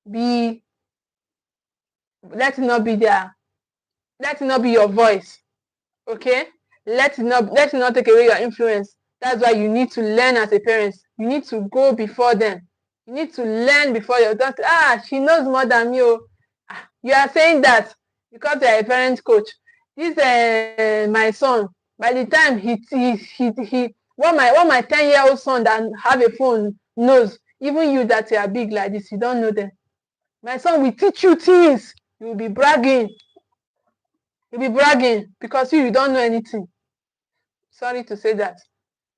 be your voice. Okay? Let it not take away your influence. That's why you need to learn as a parent. You need to go before them. You need to learn before you don't. She knows more than you. You are saying that because you are a parent coach. This my son. By the time what my 10-year-old son that have a phone knows, even you that you are big like this, you don't know them. My son will teach you things. You will be bragging. You'll be bragging because you don't know anything. Sorry to say that.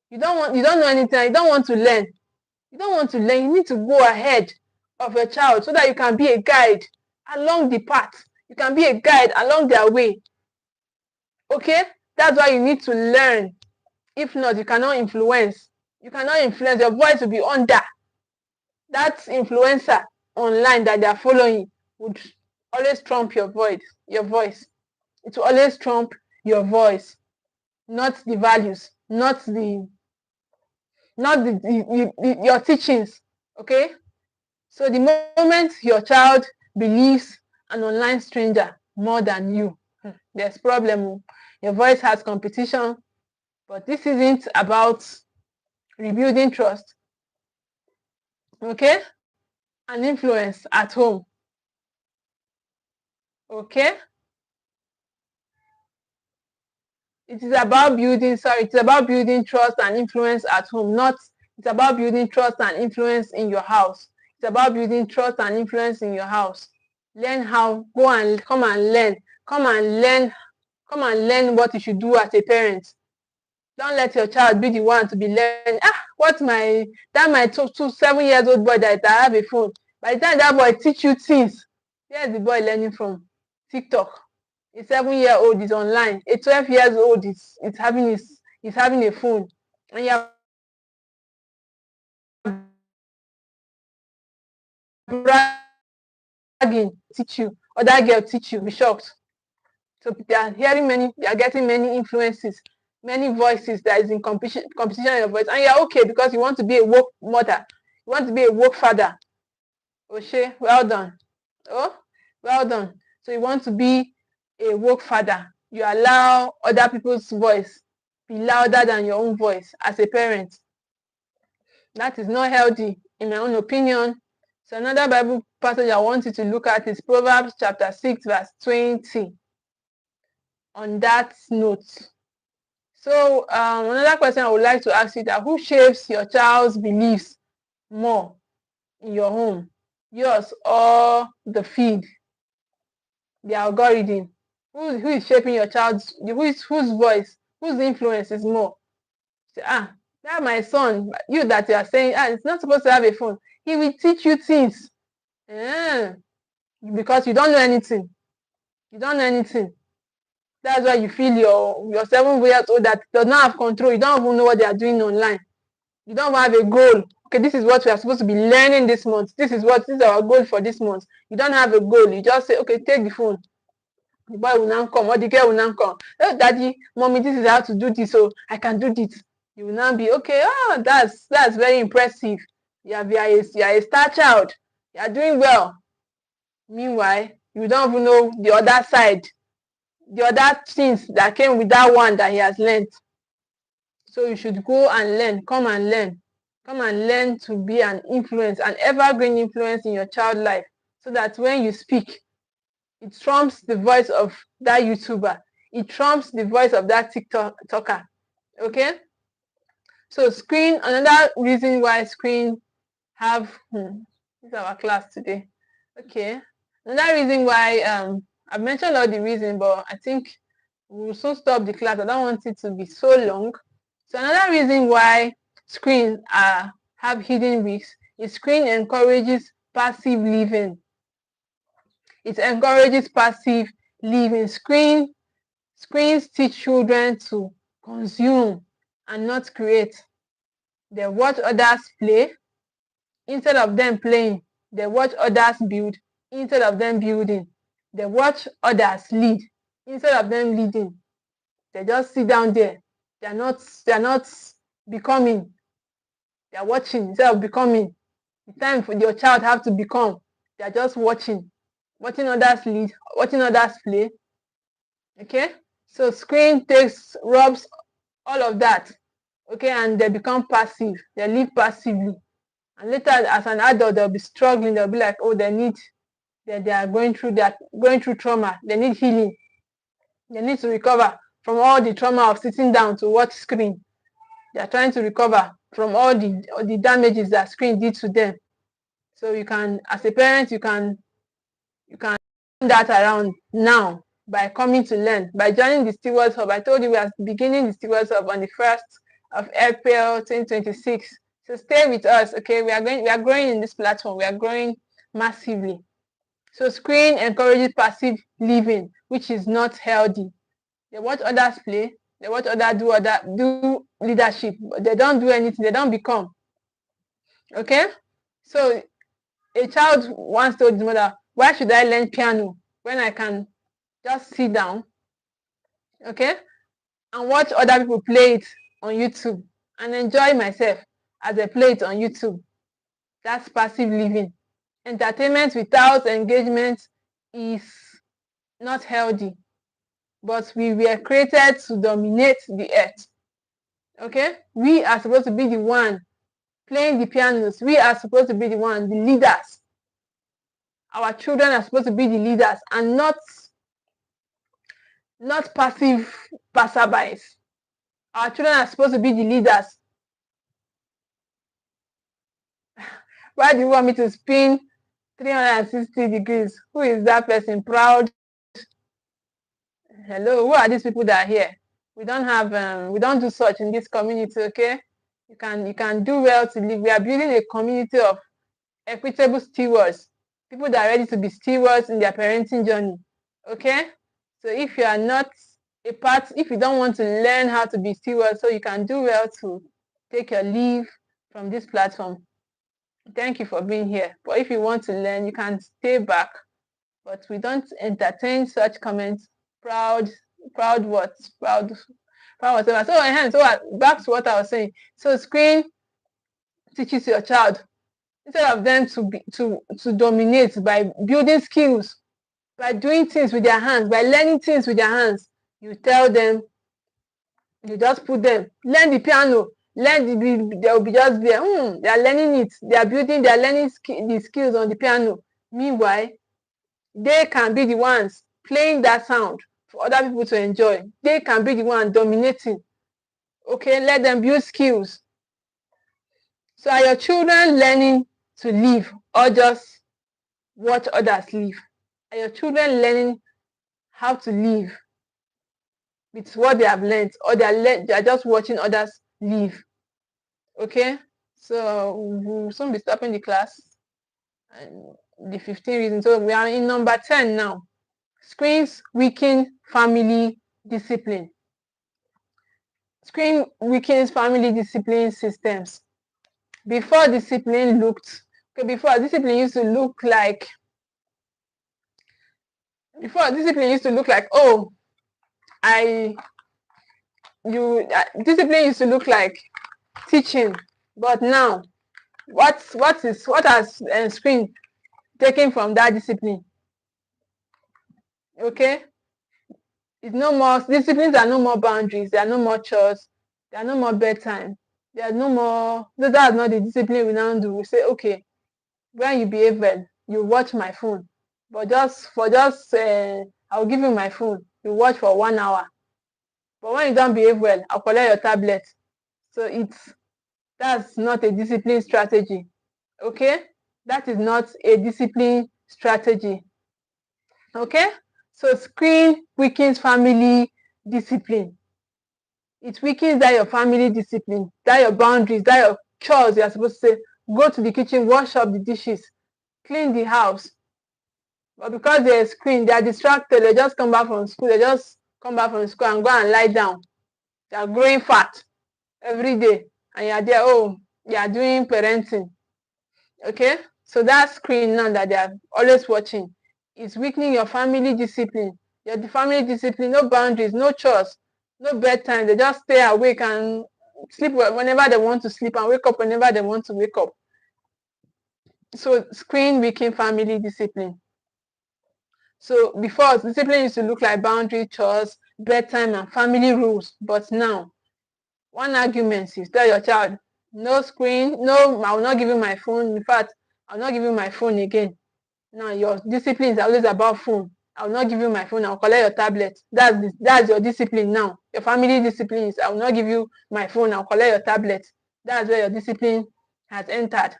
You don't know anything. You don't want to learn. You need to go ahead of your child so that you can be a guide along the path. You can be a guide along their way. Okay? That's why you need to learn. If not, you cannot influence. You cannot influence. Your voice will be under. That influencer online that they are following would always trump your voice. It will always trump your voice, not the values, not your teachings. Okay? So the moment your child believes an online stranger more than you, there's problem. Your voice has competition, but this isn't about rebuilding trust. Okay? And influence at home. Okay? It's about building trust and influence at home, it's about building trust and influence in your house. It's about building trust and influence in your house. Learn how, come and learn what you should do as a parent. Don't let your child be the one to be learning. My 7-year-old boy that I have a phone. By the time that boy teach you things, where is the boy learning from? TikTok. A 7-year-old is online. A 12-year-old is having a phone, and you're bragging. Teach you, or that girl teach you. Be shocked. So they are getting many influences, many voices that is in competition in your voice, and you're okay because you want to be a woke mother, you want to be a woke father. Oshe, well done. Oh, well done. So you want to be a woke father. You allow other people's voice be louder than your own voice as a parent. That is not healthy, in my own opinion. So another Bible passage I want you to look at is Proverbs chapter 6, verse 20. On that note. So another question I would like to ask you that who shapes your child's beliefs more in your home? Yours or the feed, the algorithm? Who is shaping your child's, whose voice, whose influence is more? Say, that my son, you that you are saying, it's not supposed to have a phone. He will teach you things. Because you don't know anything. You don't know anything. That's why you feel your 7 years old that does not have control. You don't even know what they are doing online. You don't have a goal. Okay, this is what we are supposed to be learning this month. This is our goal for this month. You don't have a goal. You just say, okay, take the phone. The boy will now come or the girl will now come. Oh, daddy, mommy, this is how to do this. So I can do this. You will now be, okay, that's very impressive. You are a star child. You are doing well. Meanwhile, you don't even know the other side. the other things that came with that one that he has learned. So you should go and learn, come and learn to be an influence, an evergreen influence in your child life, so that when you speak, it trumps the voice of that YouTuber, it trumps the voice of that TikToker. Okay, so screen, another reason why screen have this is our class today. Okay, another reason why I've mentioned all the reasons, but I think we'll soon stop the class. I don't want it to be so long. So another reason why screens have hidden risks is screen encourages passive living. It encourages passive living. Screens teach children to consume and not create. They watch others play instead of them playing. They watch others build instead of them building. They watch others lead instead of them leading. They just sit down there. They're not becoming. They're watching instead of becoming. The time for your child have to become. They're just watching others lead, watching others play. Okay, so screen robs all of that. Okay, and they become passive. They live passively, and later as an adult they'll be struggling. They'll be like, oh, they are going through trauma. They need healing. They need to recover from all the trauma of sitting down to watch screen. They are trying to recover from all the damages that screen did to them. So you can, as a parent, you can turn that around now by coming to learn, by joining the Stewards Hub. I told you we are beginning the Stewards Hub on the 1st of April 2026. So stay with us, okay? We are growing in this platform. We are growing massively. So screen encourages passive living, which is not healthy. They watch others play. They watch others do leadership. But they don't do anything. They don't become. Okay? So a child once told his mother, why should I learn piano when I can just sit down, okay, and watch other people play it on YouTube and enjoy myself as I play it on YouTube? That's passive living. Entertainment without engagement is not healthy, but we were created to dominate the earth. Okay, we are supposed to be the one playing the pianos. We are supposed to be the one, the leaders. Our children are supposed to be the leaders and not passive passerbys. Our children are supposed to be the leaders. Why do you want me to spin 360 degrees? Who is that person? Proud. Hello, who are these people that are here? We don't do such in this community, okay? You can do well to live. We are building a community of equitable stewards, people that are ready to be stewards in their parenting journey, okay? So if you are not if you don't want to learn how to be stewards, so you can do well to take your leave from this platform. Thank you for being here. But if you want to learn, you can stay back. But we don't entertain such comments. Proud what? Proud whatever. So back to what I was saying. So screen teaches your child, instead of them to dominate by building skills, by doing things with their hands, by learning things with their hands. You tell them, you just put them, learn the piano, they'll be just there. They are learning it. They are learning the skills on the piano. Meanwhile, they can be the ones playing that sound for other people to enjoy. They can be the one dominating. Okay, let them build skills. So are your children learning to live or just watch others live? Are your children learning how to live with what they have learned, or they are just watching others live? Okay, so we'll soon be stopping the class and the 15 reasons. So we are in number 10 now. Screens weaken family discipline. Screen weakens family discipline systems. Before discipline used to look like, oh, discipline used to look like teaching. But now, what has screen taken from that discipline? Okay, It's no more disciplines, are no more boundaries, there are no more chores, there are no more bedtime, there are no more. No, that's not the discipline we now do. We say, okay, when you behave well, you watch my phone, but I'll give you my phone, you watch for 1 hour. But when you don't behave well, I'll collect your tablet. So that's not a discipline strategy. Okay, that is not a discipline strategy. Okay, so screen weakens family discipline. It weakens that your family discipline, that your boundaries, that your chores. You're supposed to say, go to the kitchen, wash up the dishes, clean the house. But because they're a screen, they're distracted. They just come back from school. They just come back from school and go and lie down. They're growing fat every day. And you're there, oh, you're doing parenting. Okay? So that screen now that they're always watching is weakening your family discipline. Your family discipline, no boundaries, no chores, no bedtime. They just stay awake and sleep whenever they want to sleep and wake up whenever they want to wake up. So screen weaken family discipline. So before, discipline used to look like boundary, chores, bedtime, and family rules. But now, one argument is tell your child, no screen, no, I will not give you my phone. In fact, I'll not give you my phone again. Now your discipline is always about phone. I will not give you my phone. I'll collect your tablet. That's your discipline now. Your family discipline is I will not give you my phone. I'll collect your tablet. That's where your discipline has entered.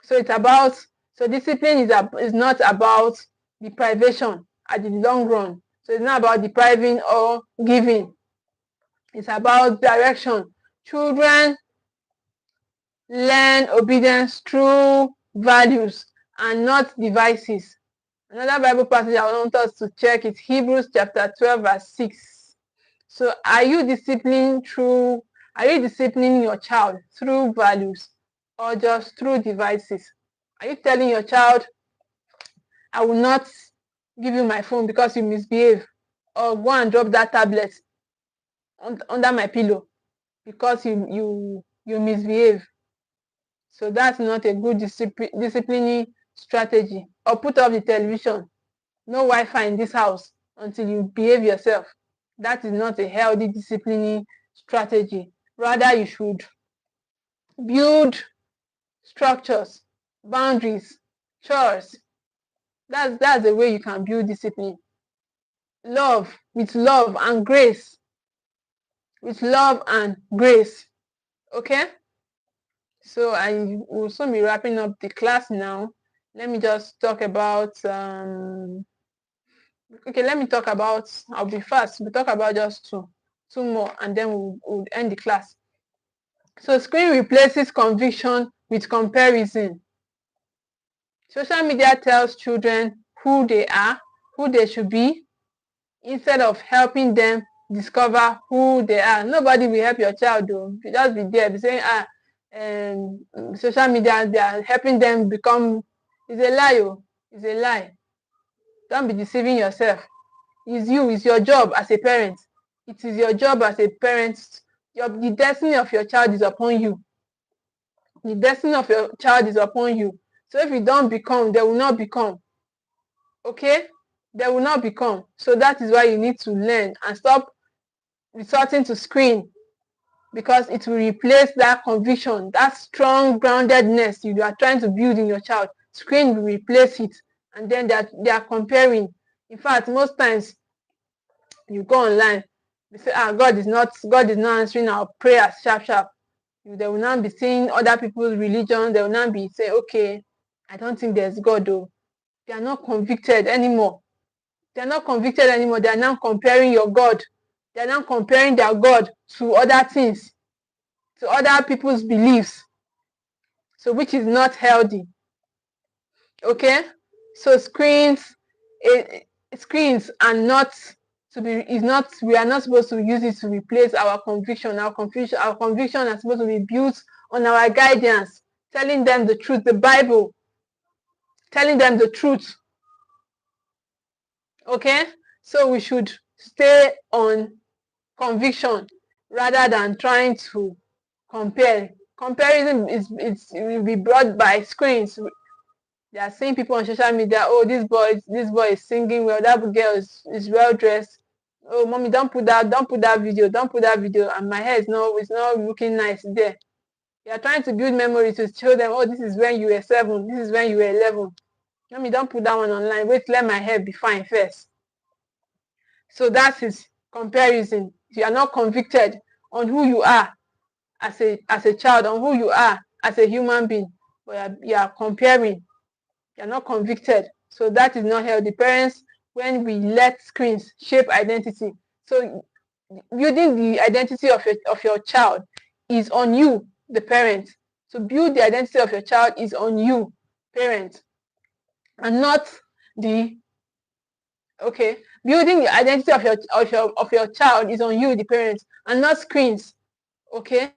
So it's about, so discipline is not about deprivation at the long run. So it's not about depriving or giving. It's about direction. Children learn obedience through values and not devices. Another Bible passage I want us to check is Hebrews chapter 12 verse 6. So are you disciplining your child through values or just through devices? Are you telling your child, I will not give you my phone because you misbehave, or go and drop that tablet under my pillow because you misbehave? So that's not a good disciplining strategy. Or put off the television. No Wi-Fi in this house until you behave yourself. That is not a healthy disciplining strategy. Rather, you should build structures, boundaries, chores. That's the way you can build discipline. With love and grace. With love and grace. Okay? So I will soon be wrapping up the class now. Let me just talk about I'll be fast. We'll talk about just two more, and then we'll end the class. So screen replaces conviction with comparison. Social media tells children who they are, who they should be, instead of helping them discover who they are. Nobody will help your child though. You just be there, be saying, social media, they are helping them become. It's a lie, oh. It's a lie. Don't be deceiving yourself. It's your job as a parent. It is your job as a parent. The destiny of your child is upon you. The destiny of your child is upon you. So if you don't become, they will not become. Okay? They will not become. So that is why you need to learn and stop resorting to screen, because it will replace that conviction, that strong groundedness you are trying to build in your child. Screen will replace it, and then they are comparing. In fact, most times you go online, you say, God is not answering our prayers sharp. They will not be seeing other people's religion. They will not be saying, okay, I don't think there's God though. They are not convicted anymore. They are not convicted anymore. They are now comparing your God. They are now comparing their God to other things, to other people's beliefs. So which is not healthy. Okay? So screens are not we are not supposed to use it to replace our conviction. Our conviction is supposed to be built on our guidance, telling them the truth, the Bible, telling them the truth. Okay? So we should stay on conviction rather than trying to compare. Comparison will be brought by screens. They are seeing people on social media, oh, this boy is singing well, that girl is well dressed. Oh, mommy, don't put that video, don't put that video, and my hair is not, it's not looking nice there. You are trying to build memory to show them, oh, this is when you were 7, this is when you were 11. Mommy, don't put that one online. Wait, let my hair be fine first. So that is comparison. You are not convicted on who you are as a child, on who you are as a human being, but you are comparing. You are not convicted. So that is not healthy. Parents, when we let screens shape identity, so building the identity of your child is on you, the parent. So build the identity of your child is on you, parent, and not the okay. Building the identity of your child is on you, the parent, and not screens. Okay.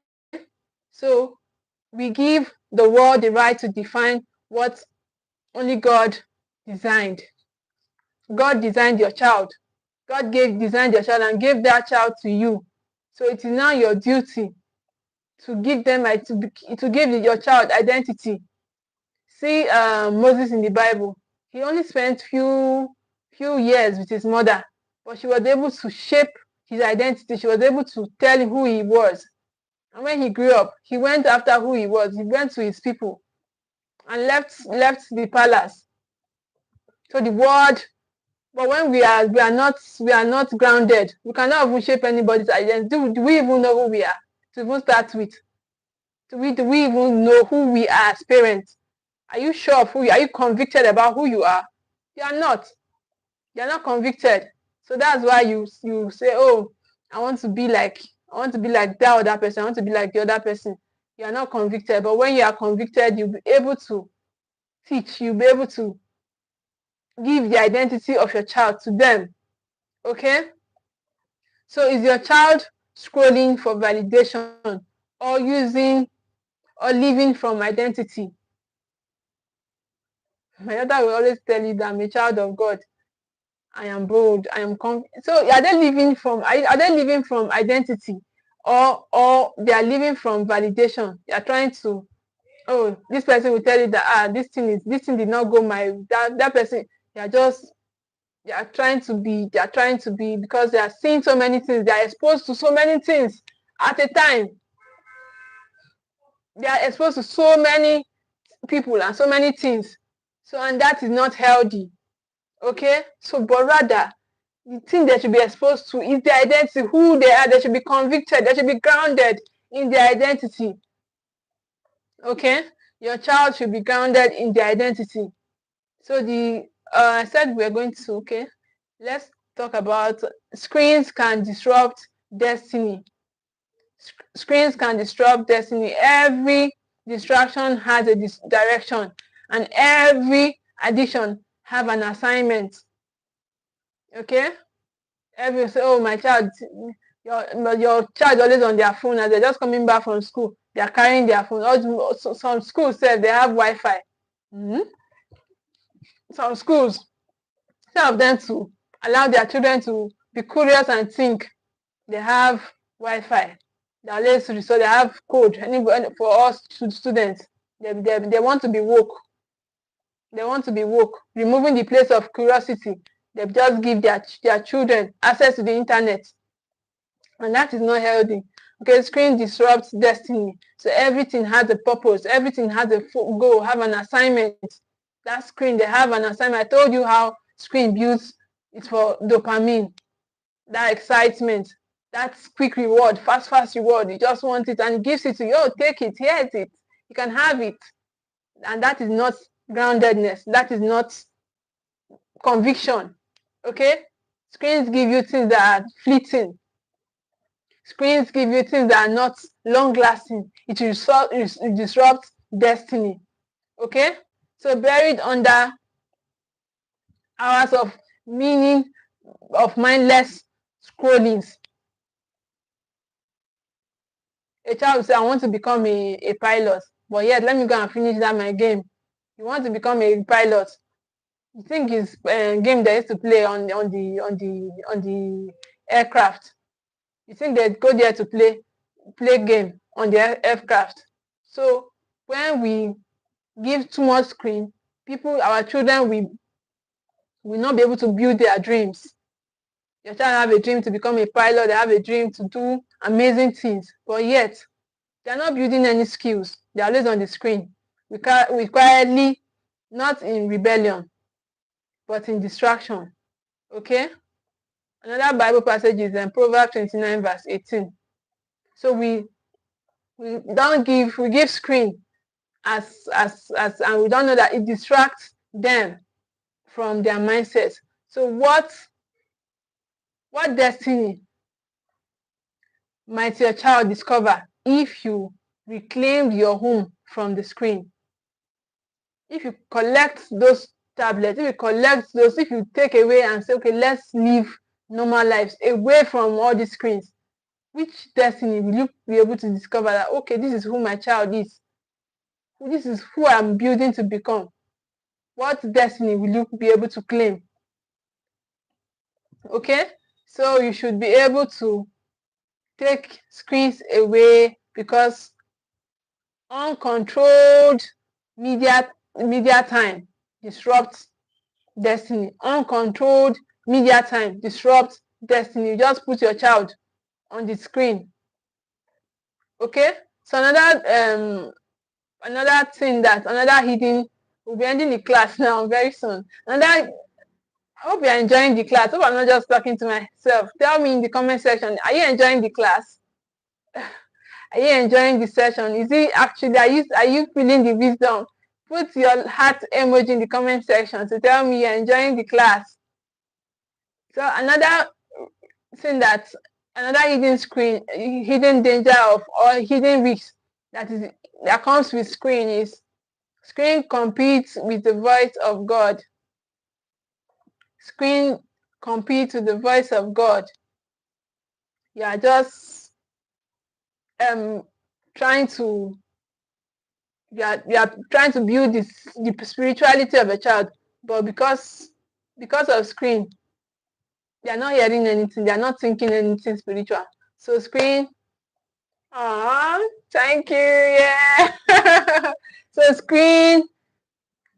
So we give the world the right to define what only God designed. God designed your child. God designed your child and gave that child to you. So it is now your duty to give them to give your child identity. See Moses in the Bible. He only spent few years with his mother, but she was able to shape his identity. She was able to tell him who he was. And when he grew up, he went after who he was. He went to his people and left the palace. So the world, but when we are not grounded, we cannot even shape anybody's identity. Do we even know who we are? To even start with. Do we even know who we are as parents? Are you sure of who you are? Are you convicted about who you are? You are not. You are not convicted. So that's why you say, oh, I want to be like that other person. I want to be like the other person. You are not convicted. But when you are convicted, you'll be able to teach. You'll be able to give the identity of your child to them. Okay? So is your child scrolling for validation or living from identity? My daughter will always tell you that I'm a child of God. I am bold. I am so are they living from identity or they are living from validation? They are trying to, oh, this person will tell you that this thing did not go that person. They are trying to be because they are seeing so many things, they are exposed to so many things at a time. They are exposed to so many people and so many things. So, and that is not healthy. Okay? So, but rather, the thing they should be exposed to is their identity, who they are. They should be convicted. They should be grounded in their identity. Okay? Your child should be grounded in their identity. So I said we're going to, okay, let's talk about screens can disrupt destiny. Screens can disrupt destiny. Every distraction has a direction, and every addiction have an assignment. Okay? Every say, oh, my child, your child always on their phone as they're just coming back from school. They are carrying their phone. Some schools say they have Wi-Fi. Mm-hmm. Some schools, instead of them to allow their children to be curious and think, they have Wi-Fi. They always so they have code. For us students, they want to be woke. They want to be woke, removing the place of curiosity. They just give their children access to the internet, and that is not healthy. Okay, screen disrupts destiny. So everything has a purpose. Everything has a goal. Have an assignment. That screen, they have an assignment. I told you how screen builds it for dopamine, that excitement, that quick reward, fast reward. You just want it and it gives it to you. Oh, take it, here's it. You can have it. And that is not groundedness. That is not conviction. Okay? Screens give you things that are fleeting. Screens give you things that are not long-lasting. It disrupts destiny. Okay? So buried under hours of meaning of mindless scrollings. A child will say, I want to become a pilot, but yet let me go and finish that my game. You want to become a pilot. You think it's a game they used to play on the aircraft. You think they go there to play game on the aircraft. So when we give too much screen, our children will not be able to build their dreams. Your child have a dream to become a pilot. They have a dream to do amazing things, but yet they are not building any skills. They are always on the screen. We quietly, not in rebellion, but in distraction. Okay. Another Bible passage is in Proverbs 29 verse 18. So we give screen as and we don't know that it distracts them from their mindsets. So what destiny might your child discover if you reclaim your home from the screen? If you collect those tablets, if you take away and say, okay, let's live normal lives away from all these screens, which destiny will you be able to discover that, okay, this is who my child is? This is who I'm building to become. What destiny will you be able to claim? Okay, so you should be able to take screens away, because uncontrolled media time disrupts destiny. Uncontrolled media time disrupts destiny. You just put your child on the screen. Okay, so another thing, that another hidden, we'll be ending the class now very soon. I hope you're enjoying the class. I hope I'm not just talking to myself. Tell me in the comment section, are you enjoying the class? Are you enjoying the session? Is it actually, are you feeling the wisdom? Put your heart emoji in the comment section to tell me you're enjoying the class. So another thing, another hidden danger of, or hidden risk that comes with screen is, screen competes with the voice of God. Screen competes with the voice of God. You are just trying to build the spirituality of a child, but because of screen, they are not hearing anything, they are not thinking anything spiritual. So screen, thank you, yeah. So screen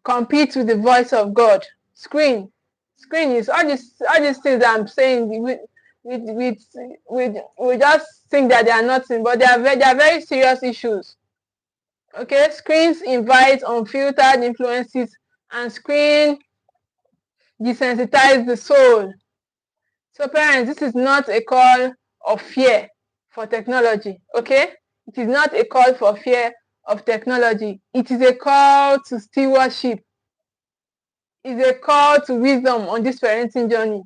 competes with the voice of God. Screen is all these things that I'm saying. We just think that they are nothing, but they are very serious issues. Okay, screens invite unfiltered influences, and screen desensitize the soul. So parents, this is not a call of fear for technology, okay? It is not a call for fear of technology. It is a call to stewardship. It's a call to wisdom on this parenting journey.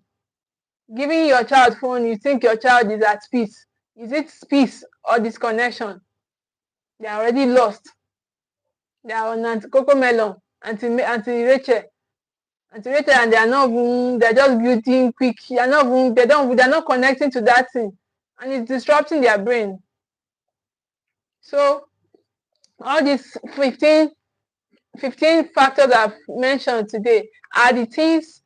Giving your child phone, you think your child is at peace. Is it peace or disconnection? They are already lost. They are on Auntie Coco Melon, Auntie Rachel, and they are not even, they're just building quick. They're not connecting to that thing, and it's disrupting their brain. So all these 15 factors I've mentioned today are the things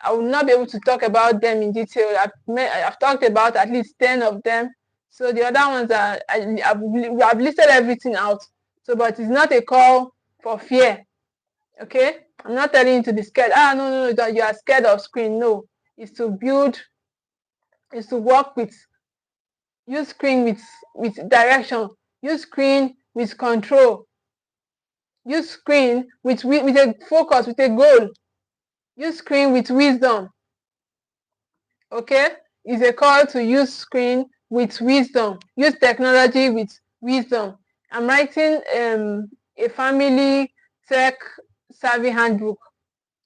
I will not be able to talk about them in detail. I've talked about at least 10 of them. So the other ones are, I've listed everything out. So, but it's not a call for fear. Okay, I'm not telling you to be scared. No, that you are scared of screen. No, it's to work with, use screen with direction, use screen with control, use screen with a focus, with a goal, use screen with wisdom. Okay, it's a call to use screen with wisdom, use technology with wisdom. I'm writing a family tech savvy handbook,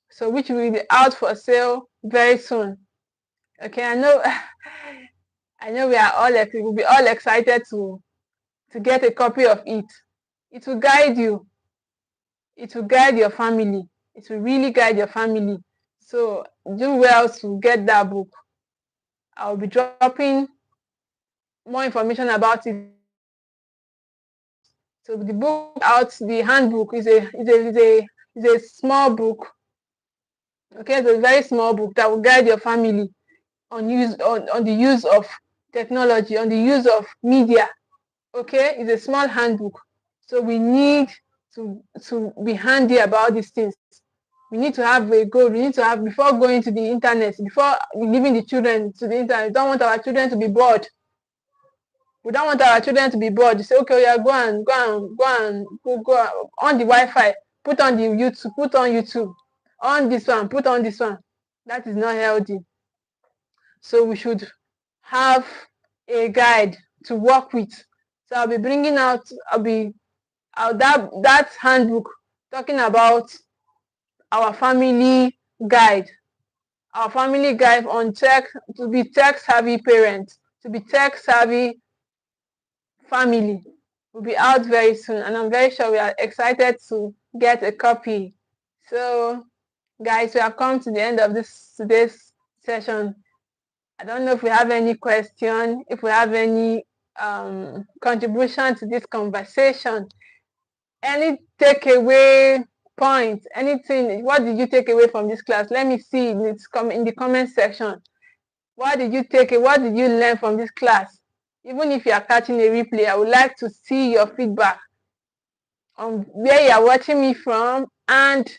so which will be out for sale very soon. Okay, I know we'll be all excited to get a copy of it. It will guide you. It will guide your family. It will really guide your family. So do well to get that book. I'll be dropping more information about it. So the book the handbook is a small book. Okay, it's a very small book that will guide your family on the use of technology, on the use of media. Okay, it's a small handbook. So we need to be handy about these things. We need to have a goal. We need to have, before going to the internet, before giving the children to the internet. We don't want our children to be bored. We don't want our children to be bored. You say, okay, yeah, go on the Wi-Fi, put on the YouTube, put on YouTube, on this one, put on this one. That is not healthy. So we should have a guide to work with. So I'll be bringing out, that handbook talking about our family guide. Our family guide on tech, to be tech savvy parents, to be tech savvy family, will be out very soon, and I'm very sure we are excited to get a copy. So guys, we have come to the end of today's session. I don't know if we have any question, if we have any contribution to this conversation, any takeaway point, anything. What did you take away from this class? Let me see in the comment section. What did you take? What did you learn from this class? Even if you are catching a replay, I would like to see your feedback on where you are watching me from and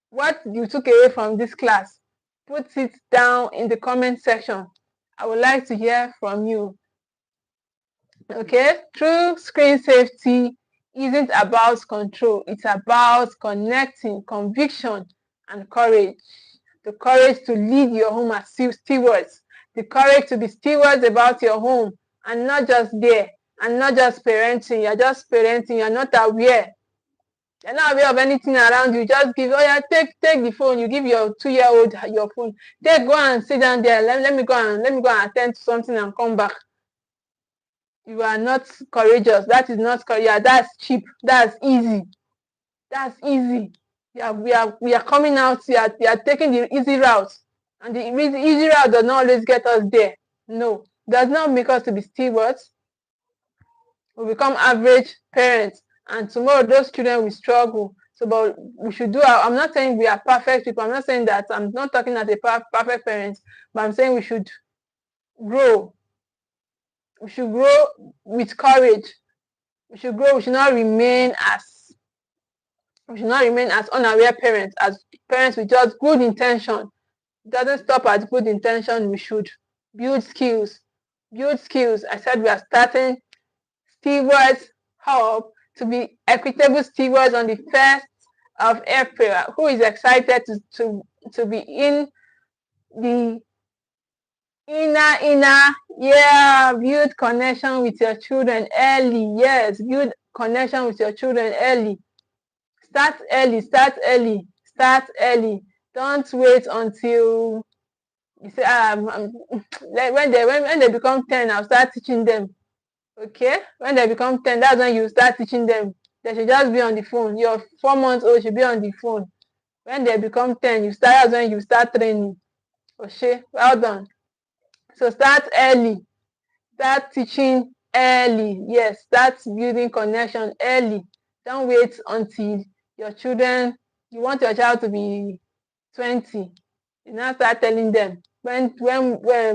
what you took away from this class. Put it down in the comment section. I would like to hear from you. Okay, true screen safety isn't about control. It's about connecting, conviction, and courage. The courage to lead your home as stewards. The courage to be stewards about your home, and not just there, and not just parenting. You're just parenting. You're not aware. You're not aware of anything around you. Just give, oh yeah, take the phone. You give your 2-year-old your phone. Go and sit down there. Let me go and attend to something and come back. You are not courageous. That is not courageous. Yeah, that's cheap. That's easy. That's easy. Yeah, we are coming out. We are taking the easy route, and the easy route does not always get us there. No, does not make us to be stewards. We become average parents, and tomorrow those children will struggle. So, but we should do. I'm not saying we are perfect people. I'm not saying that. I'm not talking as a perfect parent, but I'm saying we should grow. We should grow with courage. We should grow. We should not remain as unaware parents, as parents with just good intention. It doesn't stop at good intention. We should build skills. Build skills. I said we are starting stewards hub to be equitable stewards on the 1st of April. Who is excited to be in the inner, yeah, build connection with your children early. Yes, build connection with your children early. Start early. Don't wait until you say, when they become 10, I'll start teaching them. Okay, when they become 10, that's when you start teaching them. They should just be on the phone. Your 4 months old should be on the phone. When they become 10, that's when you start training. Okay, well done. So start early. Start teaching early. Yes, start building connection early. Don't wait until your children, you want your child to be 20. You now start telling them when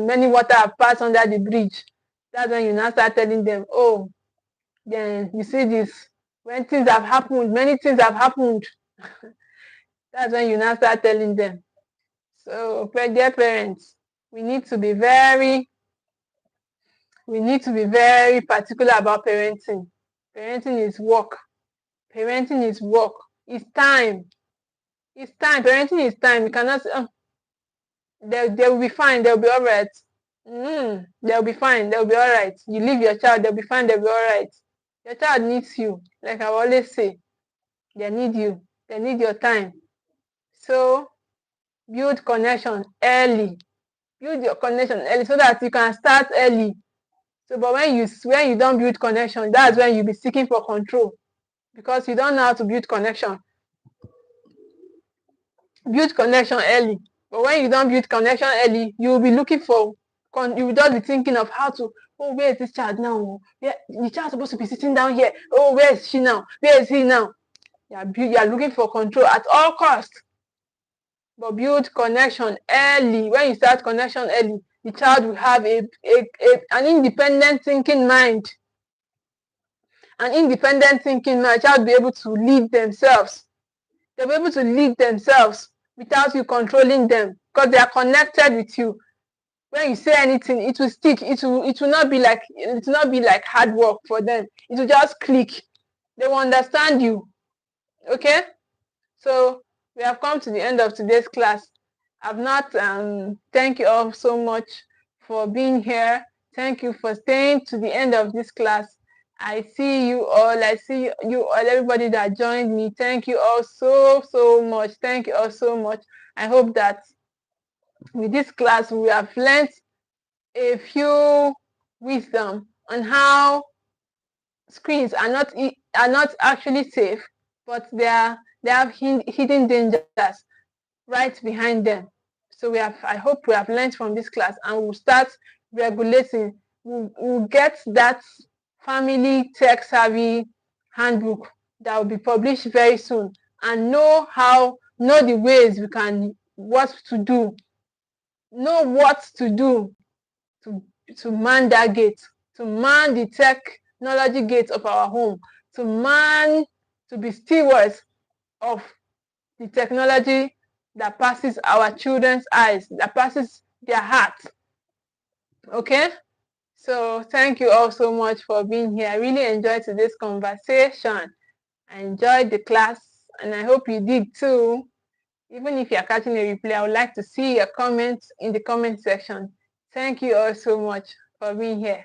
many water have passed under the bridge. That's when you now start telling them, oh, then you see this. When things have happened, many things have happened. That's when you now start telling them. So, dear parents, we need to be very particular about parenting. Parenting is work. Parenting is work. It's time. It's time. Parenting is time. You cannot say, oh, they will be fine. They'll be all right. They'll be fine. They'll be all right. You leave your child. They'll be fine. They'll be all right. Your child needs you. Like I always say, they need you. They need your time. So build connection early. Build your connection early so that you can start early. So, but when you don't build connection, that's when you'll be seeking for control, because you don't know how to build connection. Build connection early. But when you don't build connection early, you will be looking for, you will just be thinking of how to, oh, where is this child now? Where, the child supposed to be sitting down here. Oh, where is she now? Where is he now? You are looking for control at all costs. But build connection early. When you start connection early, the child will have an independent thinking mind. An independent thinking mind. The child will be able to lead themselves. They'll be able to lead themselves. without you controlling them, because they are connected with you. When you say anything, it will stick. It will not be like hard work for them. It will just click. They will understand you. Okay? So we have come to the end of today's class. I've not thank you all so much for being here. Thank you for staying to the end of this class. I see you all. I see you all, everybody that joined me. Thank you all so much. Thank you all so much. I hope that with this class we have learned a few wisdom on how screens are not actually safe, but they have hidden dangers right behind them. So I hope we have learned from this class, and we'll start regulating. We'll get that family tech savvy handbook that will be published very soon, and know the ways we can, what to do, know what to do to man that gate, to man the technology gate of our home, to be stewards of the technology that passes our children's eyes, that passes their hearts. Okay? So thank you all so much for being here. I really enjoyed today's conversation. I enjoyed the class, and I hope you did too. Even if you're catching a replay, I would like to see your comments in the comment section. Thank you all so much for being here.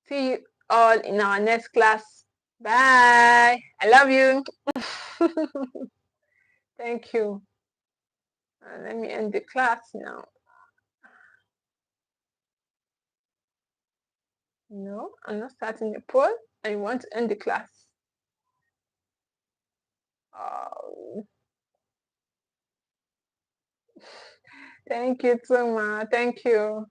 See you all in our next class. Bye. I love you. Thank you. Let me end the class now. No, I'm not starting the poll. I want to end the class. Thank you, Tuma. Thank you.